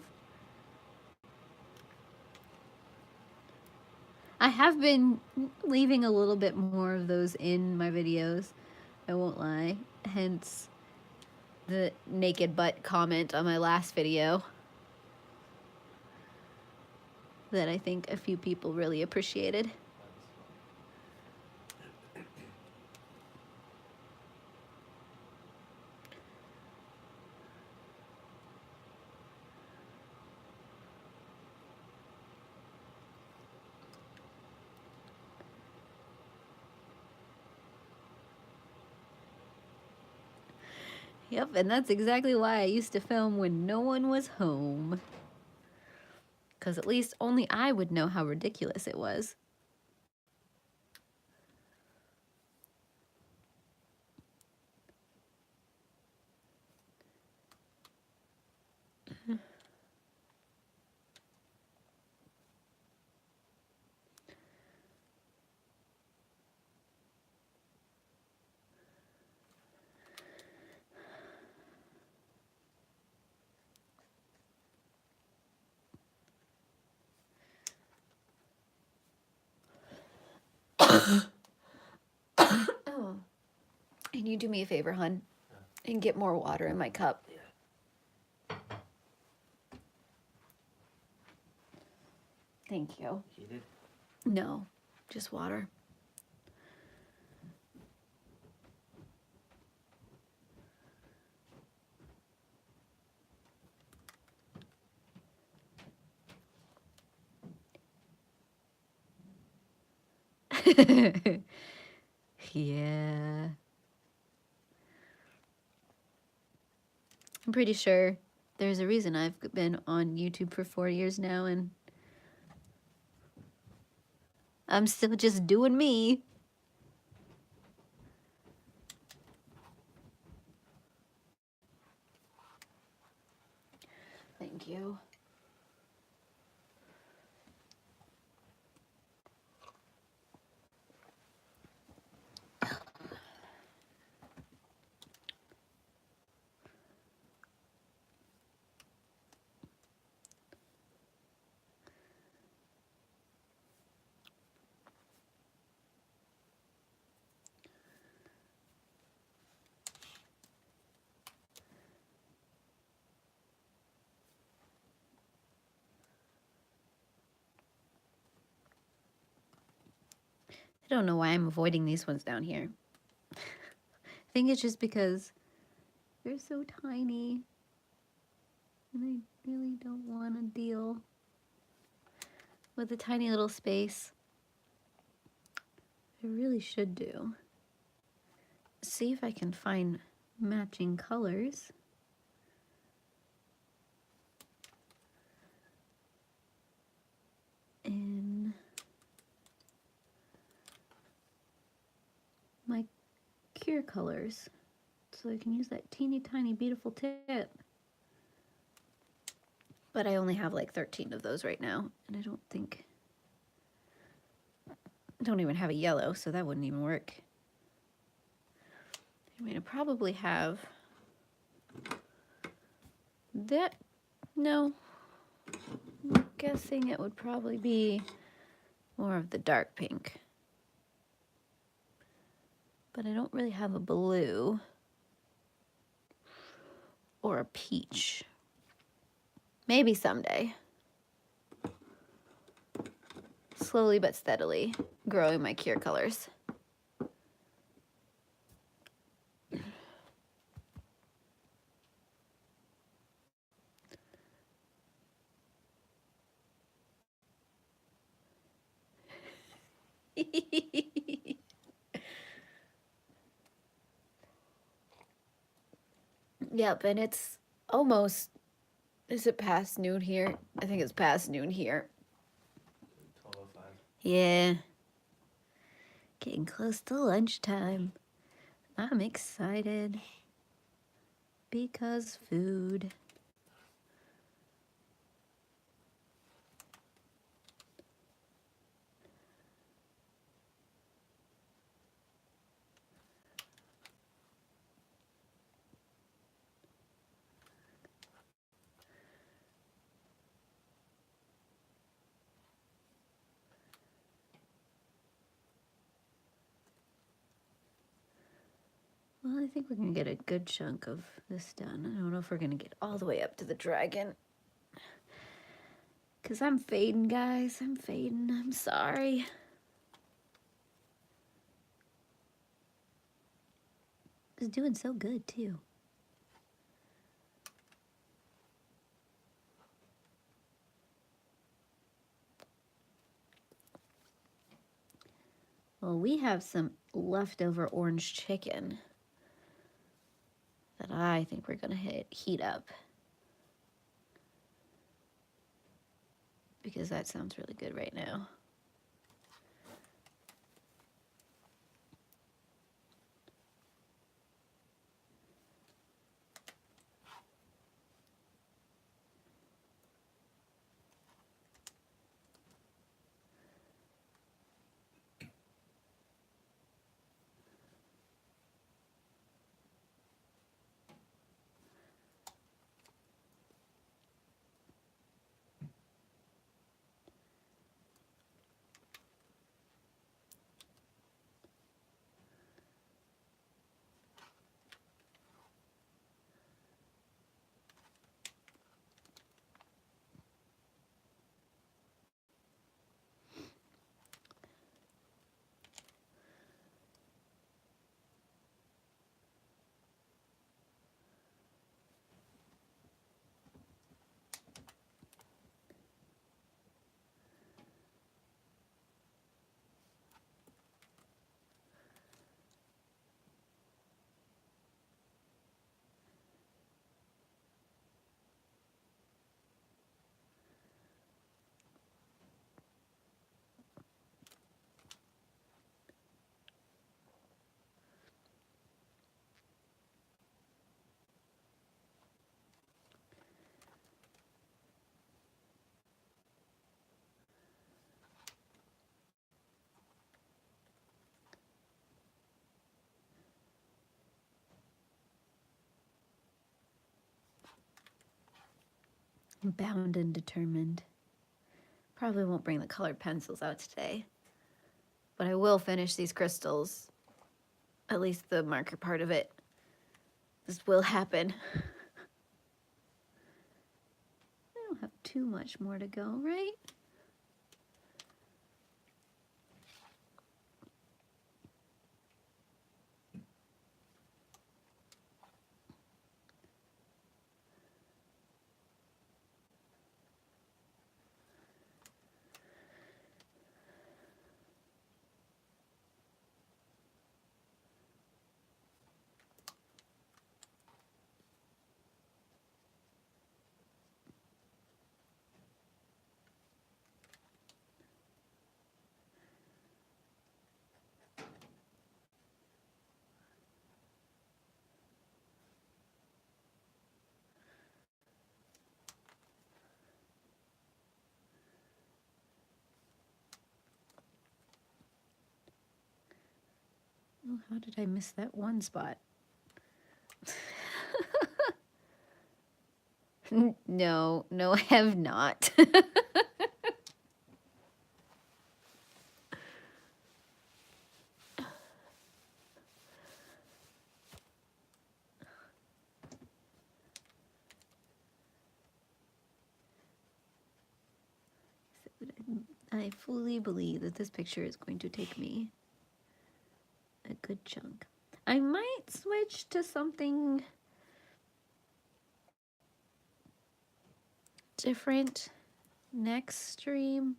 I have been leaving a little bit more of those in my videos, I won't lie. Hence the naked butt comment on my last video that I think a few people really appreciated. Yep, and that's exactly why I used to film when no one was home. Because at least only I would know how ridiculous it was. Oh, and you do me a favor, hun, and get more water in my cup. Yeah. Thank you. Heated? No, just water. Yeah. I'm pretty sure there's a reason I've been on YouTube for 4 years now, and I'm still just doing me. Thank you. I don't know why I'm avoiding these ones down here. I think it's just because they're so tiny. And I really don't want to deal with a tiny little space. I really should do. See if I can find matching colors. In my cure colors, so I can use that teeny tiny beautiful tip. But I only have like 13 of those right now, and I don't even have a yellow, so that wouldn't even work. I mean, I probably have that. No, I'm guessing it would probably be more of the dark pink. But I don't really have a blue or a peach. Maybe someday. Slowly but steadily growing my cure colors. Yep, and it's almost, is it past noon here? I think it's past noon here. 12:05. Yeah. Getting close to lunchtime. I'm excited. Because food. Well, I think we're going to get a good chunk of this done. I don't know if we're going to get all the way up to the dragon. Because I'm fading, guys. I'm fading. I'm sorry. It's doing so good, too. Well, we have some leftover orange chicken that I think we're going to heat up. Because that sounds really good right now. I'm bound and determined. Probably won't bring the colored pencils out today, but I will finish these crystals. At least the marker part of it. This will happen. I don't have too much more to go, right? Oh, how did I miss that one spot? No, I have not. I fully believe that this picture is going to take me a good chunk. I might switch to something different next stream,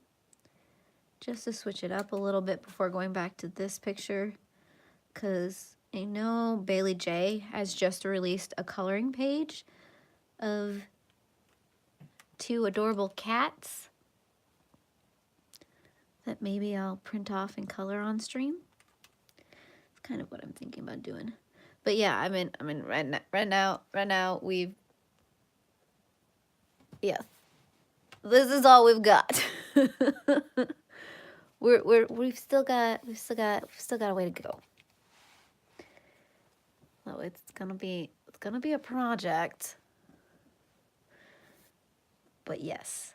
just to switch it up a little bit before going back to this picture, because I know Bailey J has just released a coloring page of 2 adorable cats that maybe I'll print off and color on stream. It's kind of what I'm thinking about doing. But yeah, I mean right now we've, yeah, this is all we've got. we've still got a way to go. So it's gonna be a project. But yes.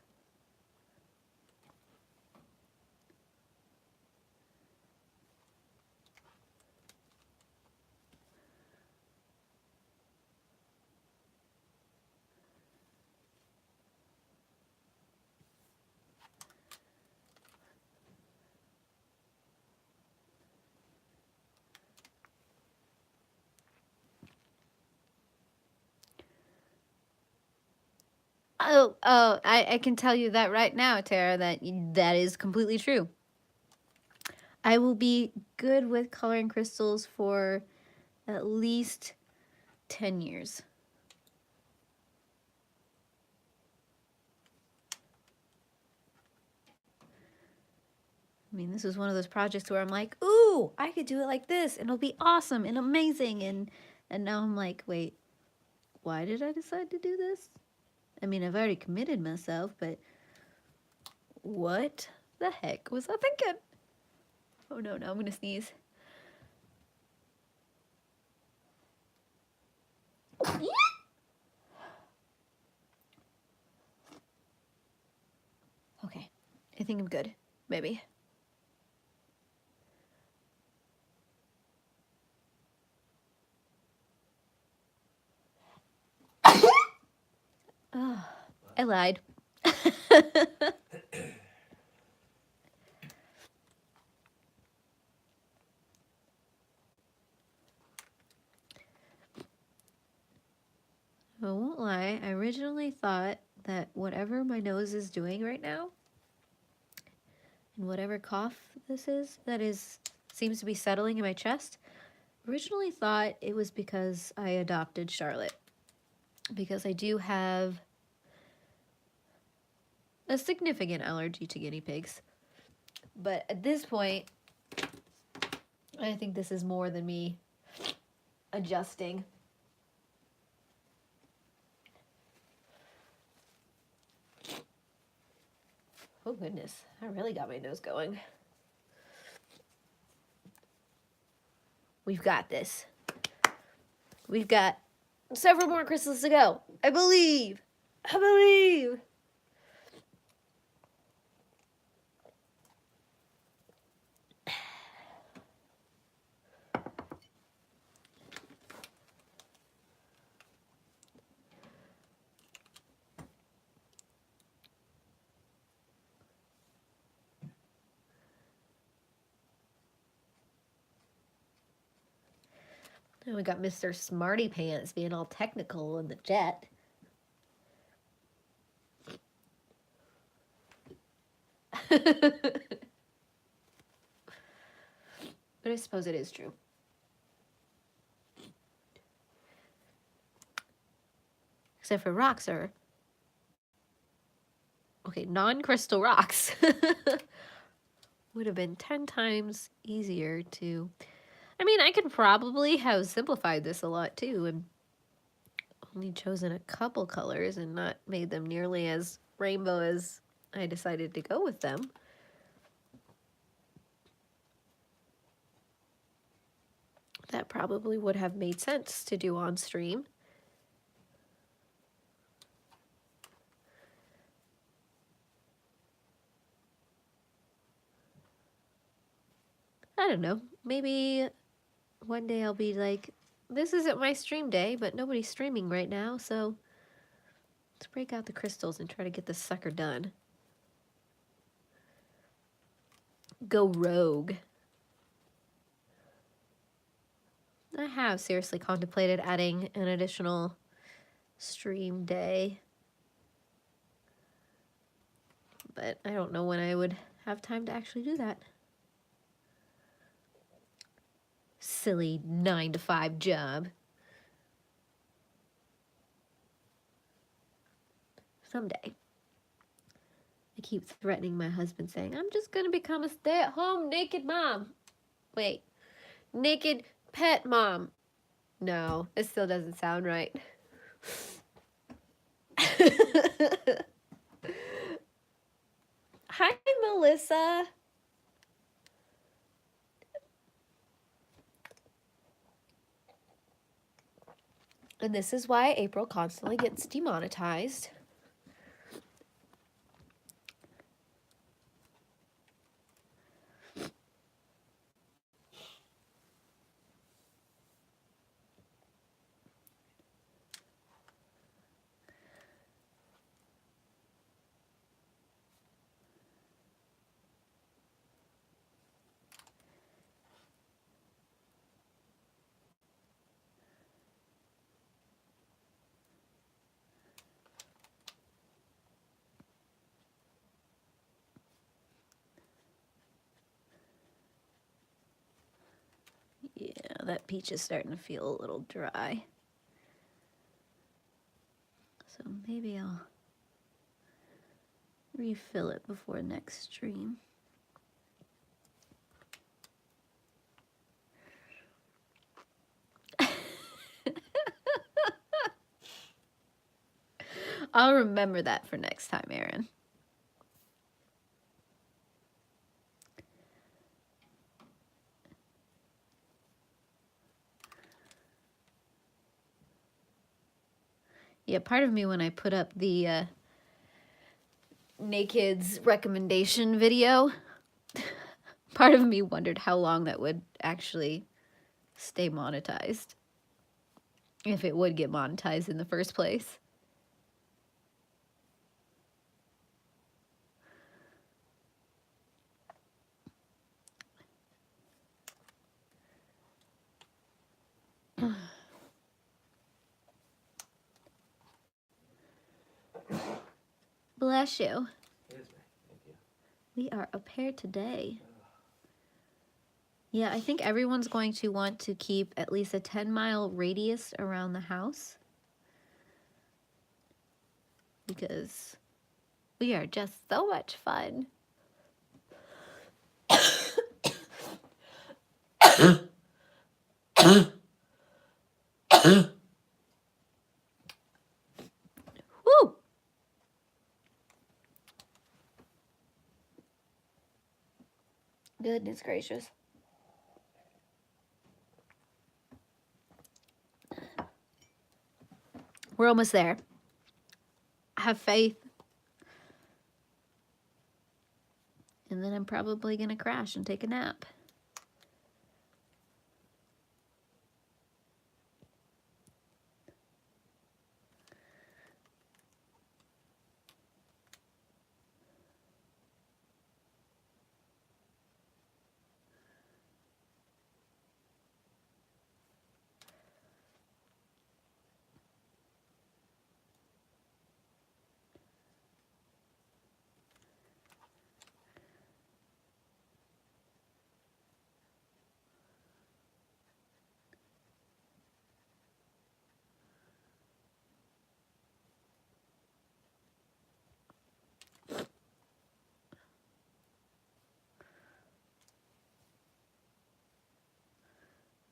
I can tell you that right now, Tara, that is completely true. I will be good with coloring crystals for at least 10 years. I mean, this is one of those projects where I'm like, ooh, I could do it like this, and it'll be awesome and amazing. And now I'm like, wait, why did I decide to do this? I mean, I've already committed myself, but what the heck was I thinking? Oh no, now I'm gonna sneeze. Okay, I think I'm good, maybe. Oh, I lied. I won't lie, I originally thought that whatever my nose is doing right now, and whatever cough this is, seems to be settling in my chest, originally thought it was because I adopted Charlotte. Because I do have a significant allergy to guinea pigs. But at this point, I think this is more than me adjusting. Oh goodness, I really got my nose going. We've got this. We've got several more crystals to go, I believe. I believe. And we got Mr. Smarty Pants being all technical in the jet. But I suppose it is true. Except for rocks are... Okay, non-crystal rocks. Would have been 10 times easier to... I mean, I could probably have simplified this a lot too and only chosen a couple colors and not made them nearly as rainbow as I decided to go with them. That probably would have made sense to do on stream. I don't know. Maybe one day I'll be like, this isn't my stream day, but nobody's streaming right now, so let's break out the crystals and try to get this sucker done. Go rogue. I have seriously contemplated adding an additional stream day, but I don't know when I would have time to actually do that. Silly 9-to-5 job. Someday. I keep threatening my husband saying, I'm just gonna become a stay-at-home naked mom. Wait, naked pet mom. No, it still doesn't sound right. Hi, Melissa. And this is why April constantly gets demonetized. Yeah, that peach is starting to feel a little dry. So maybe I'll refill it before next stream. I'll remember that for next time, Erin. Yeah, part of me when I put up the Naked's recommendation video, part of me wondered how long that would actually stay monetized. If it would get monetized in the first place. Bless you. Thank you. We are a pair today. Yeah, I think everyone's going to want to keep at least a 10-mile radius around the house. Because we are just so much fun. Woo! Goodness gracious. We're almost there. have faith. And then I'm probably gonna crash and take a nap.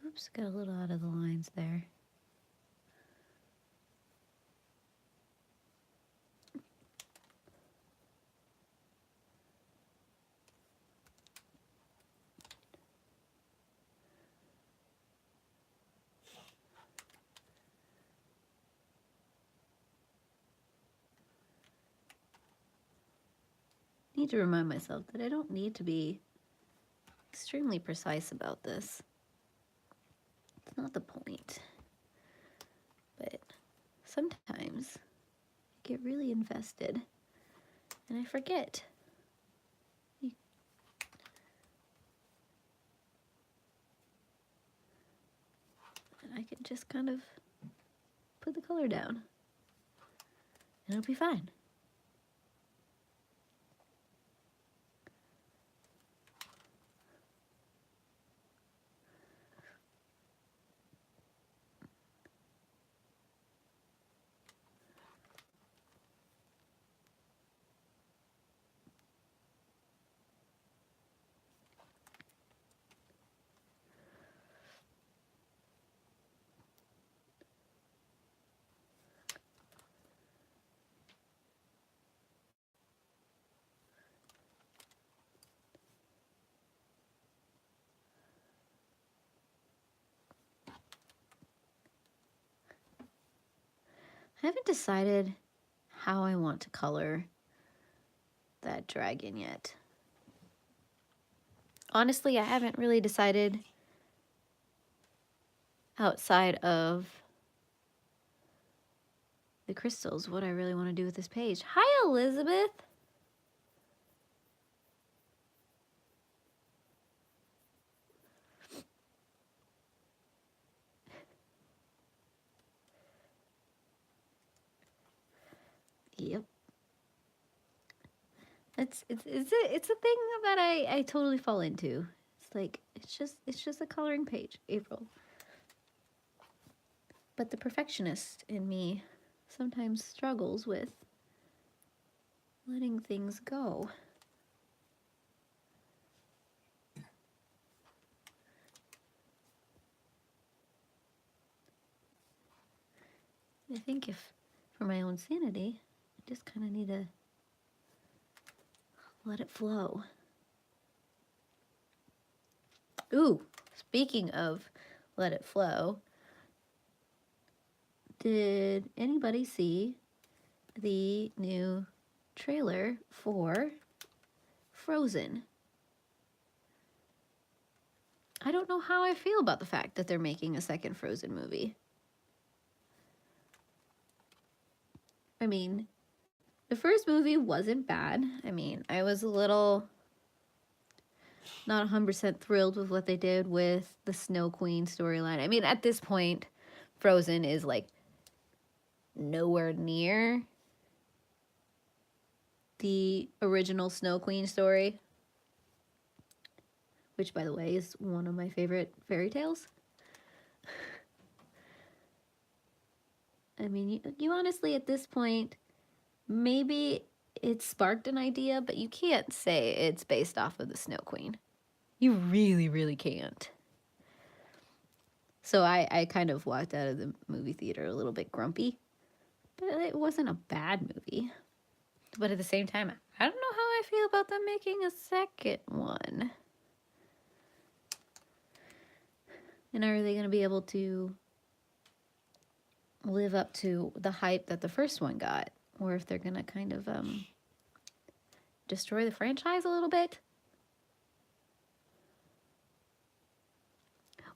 Oops, got a little out of the lines there. Need to remind myself that I don't need to be extremely precise about this. It's not the point. But sometimes I get really invested and I forget. And I can just kind of put the color down and it'll be fine. I haven't decided how I want to color that dragon yet. Honestly, I haven't really decided outside of the crystals what I really want to do with this page. Hi, Elizabeth. Yep. It's a thing that I totally fall into. It's like it's just a coloring page, April. But the perfectionist in me sometimes struggles with letting things go. I think if for my own sanity, I just kind of need to let it flow. Ooh, speaking of let it flow, did anybody see the new trailer for Frozen? I don't know how I feel about the fact that they're making a second Frozen movie. I mean, the first movie wasn't bad. I mean, I was a little not 100% thrilled with what they did with the Snow Queen storyline. I mean, at this point, Frozen is like nowhere near the original Snow Queen story, which, by the way, is one of my favorite fairy tales. I mean, you honestly, at this point, maybe it sparked an idea, but you can't say it's based off of the Snow Queen. You really, really can't. So I kind of walked out of the movie theater a little bit grumpy, but it wasn't a bad movie. But at the same time, I don't know how I feel about them making a second one. And are they going to be able to live up to the hype that the first one got? or if they're gonna kind of destroy the franchise a little bit.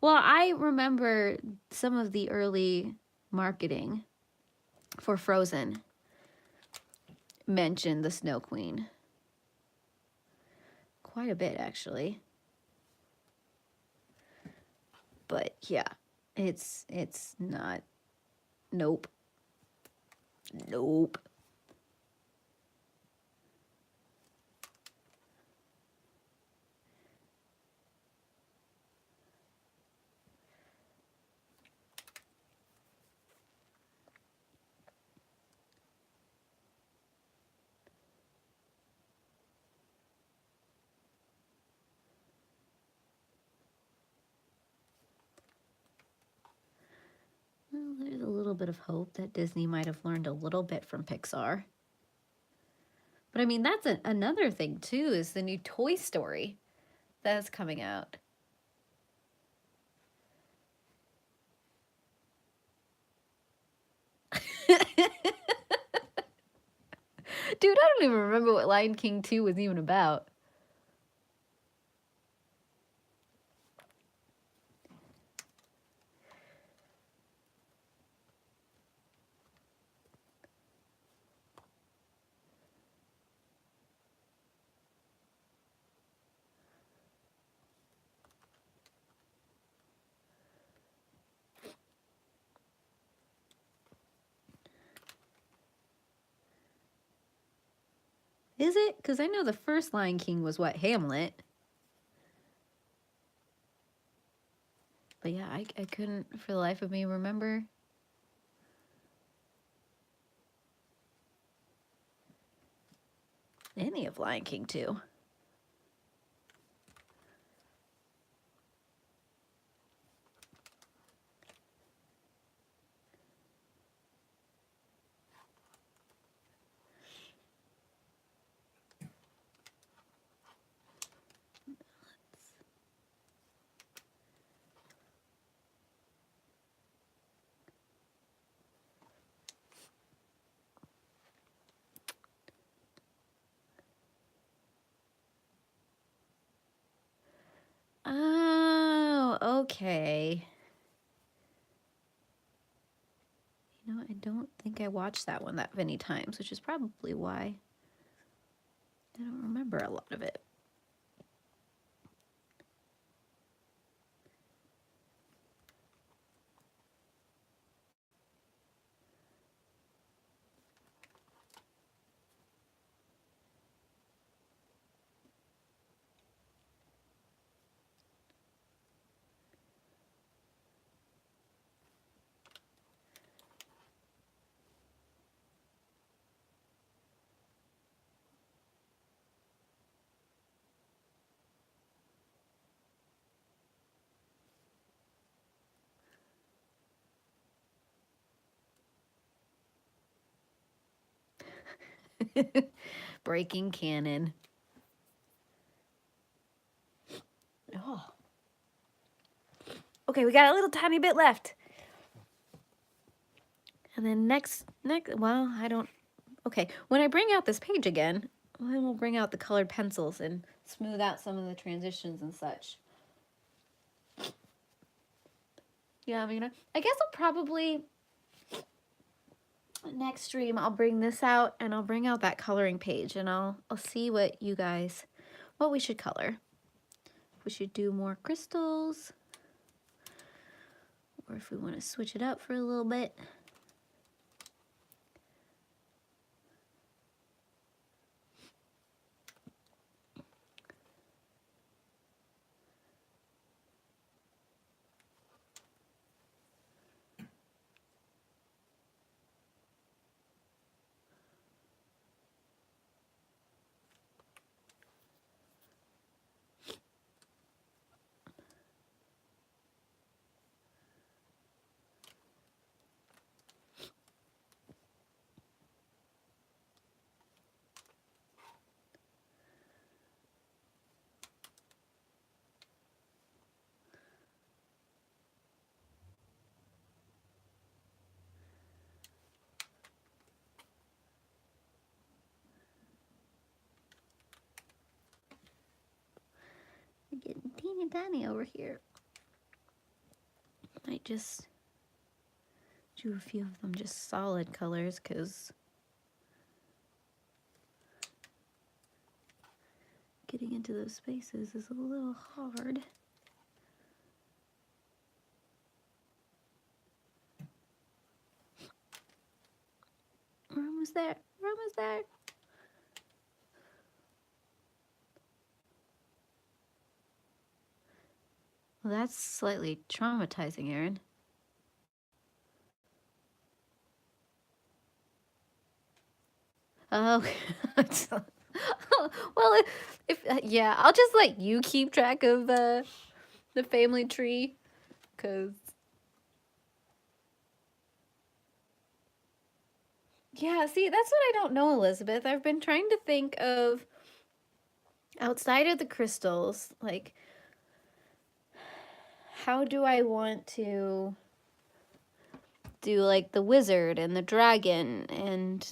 Well, I remember some of the early marketing for Frozen mentioned the Snow Queen. Quite a bit, actually. But yeah, it's not. Nope. Nope. Well, there's a little bit of hope that Disney might have learned a little bit from Pixar. But I mean, that's another thing too, is the new Toy Story that's coming out. Dude, I don't even remember what Lion King 2 was even about. Is it? Because I know the first Lion King was what, Hamlet? But yeah, I couldn't for the life of me remember. Any of Lion King 2. Oh, okay. You know, I don't think I watched that one that many times, which is probably why I don't remember a lot of it. Breaking canon. Oh. Okay, we got a little tiny bit left. And then next, well, I don't, okay. When I bring out this page again, then we'll bring out the colored pencils and smooth out some of the transitions and such. Yeah, I mean, I guess I'll probably, next stream, I'll bring this out and I'll bring out that coloring page and I'll see what you guys, what we should color. If we should do more crystals, or if we want to switch it up for a little bit. teeny tiny over here. I just do a few of them just solid colors because getting into those spaces is a little hard. We're almost there. We're almost there. Well, that's slightly traumatizing, Erin. Oh, well, if yeah, I'll just let you keep track of the family tree, cause yeah, see, that's what I don't know, Elizabeth. I've been trying to think of outside of the crystals, like how do I want to do like the wizard and the dragon and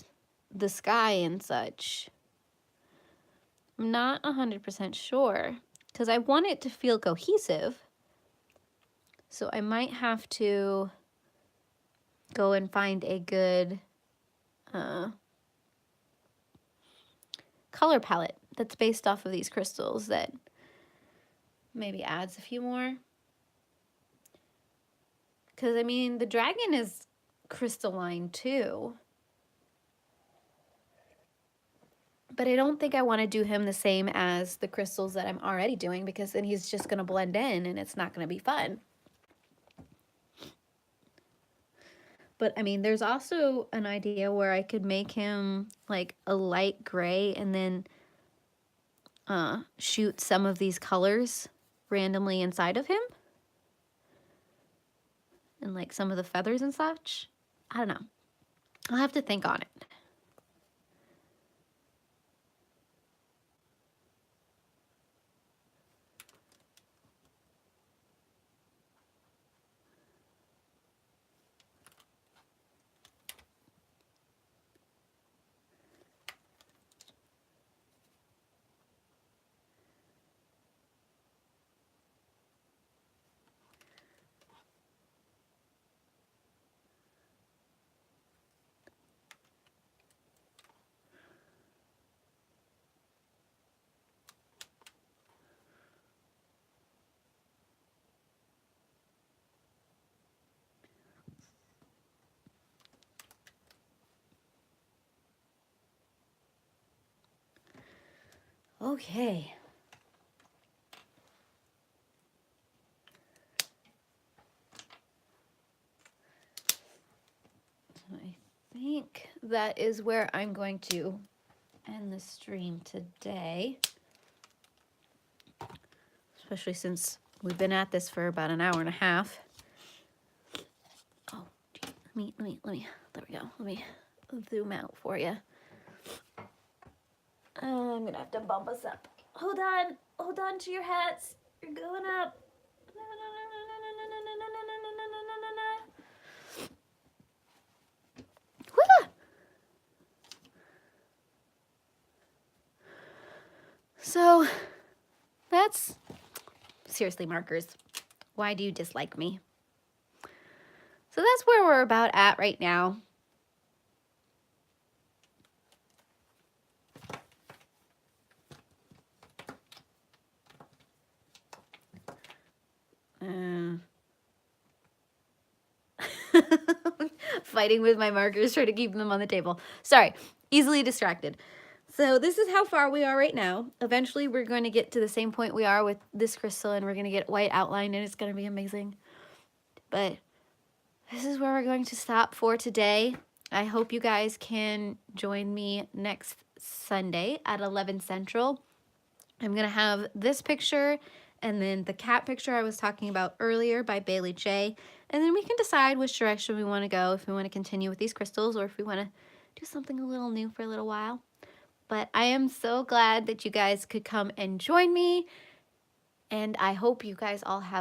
the sky and such. I'm not 100% sure because I want it to feel cohesive. So I might have to go and find a good color palette that's based off of these crystals that maybe adds a few more. Because, I mean, the dragon is crystalline too. But I don't think I want to do him the same as the crystals that I'm already doing because then he's just going to blend in and it's not going to be fun. But, I mean, there's also an idea where I could make him like a light gray and then shoot some of these colors randomly inside of him. And like some of the feathers and such. I don't know. I'll have to think on it. Okay. I think that is where I'm going to end the stream today. Especially since we've been at this for about an hour and a half. Oh, gee, let me, there we go. Let me zoom out for you. I'm gonna have to bump us up. Hold on to your hats. You're going up. Woo! So that's seriously, markers. Why do you dislike me? So that's where we're about at right now. Fighting with my markers, trying to keep them on the table. Sorry, easily distracted. So this is how far we are right now. Eventually we're going to get to the same point we are with this crystal and we're going to get white outline and it's going to be amazing. But this is where we're going to stop for today. I hope you guys can join me next Sunday at 11 Central. I'm going to have this picture and then the cat picture I was talking about earlier by Bailey J. And then we can decide which direction we want to go, if we want to continue with these crystals or if we want to do something a little new for a little while. But I am so glad that you guys could come and join me. And I hope you guys all have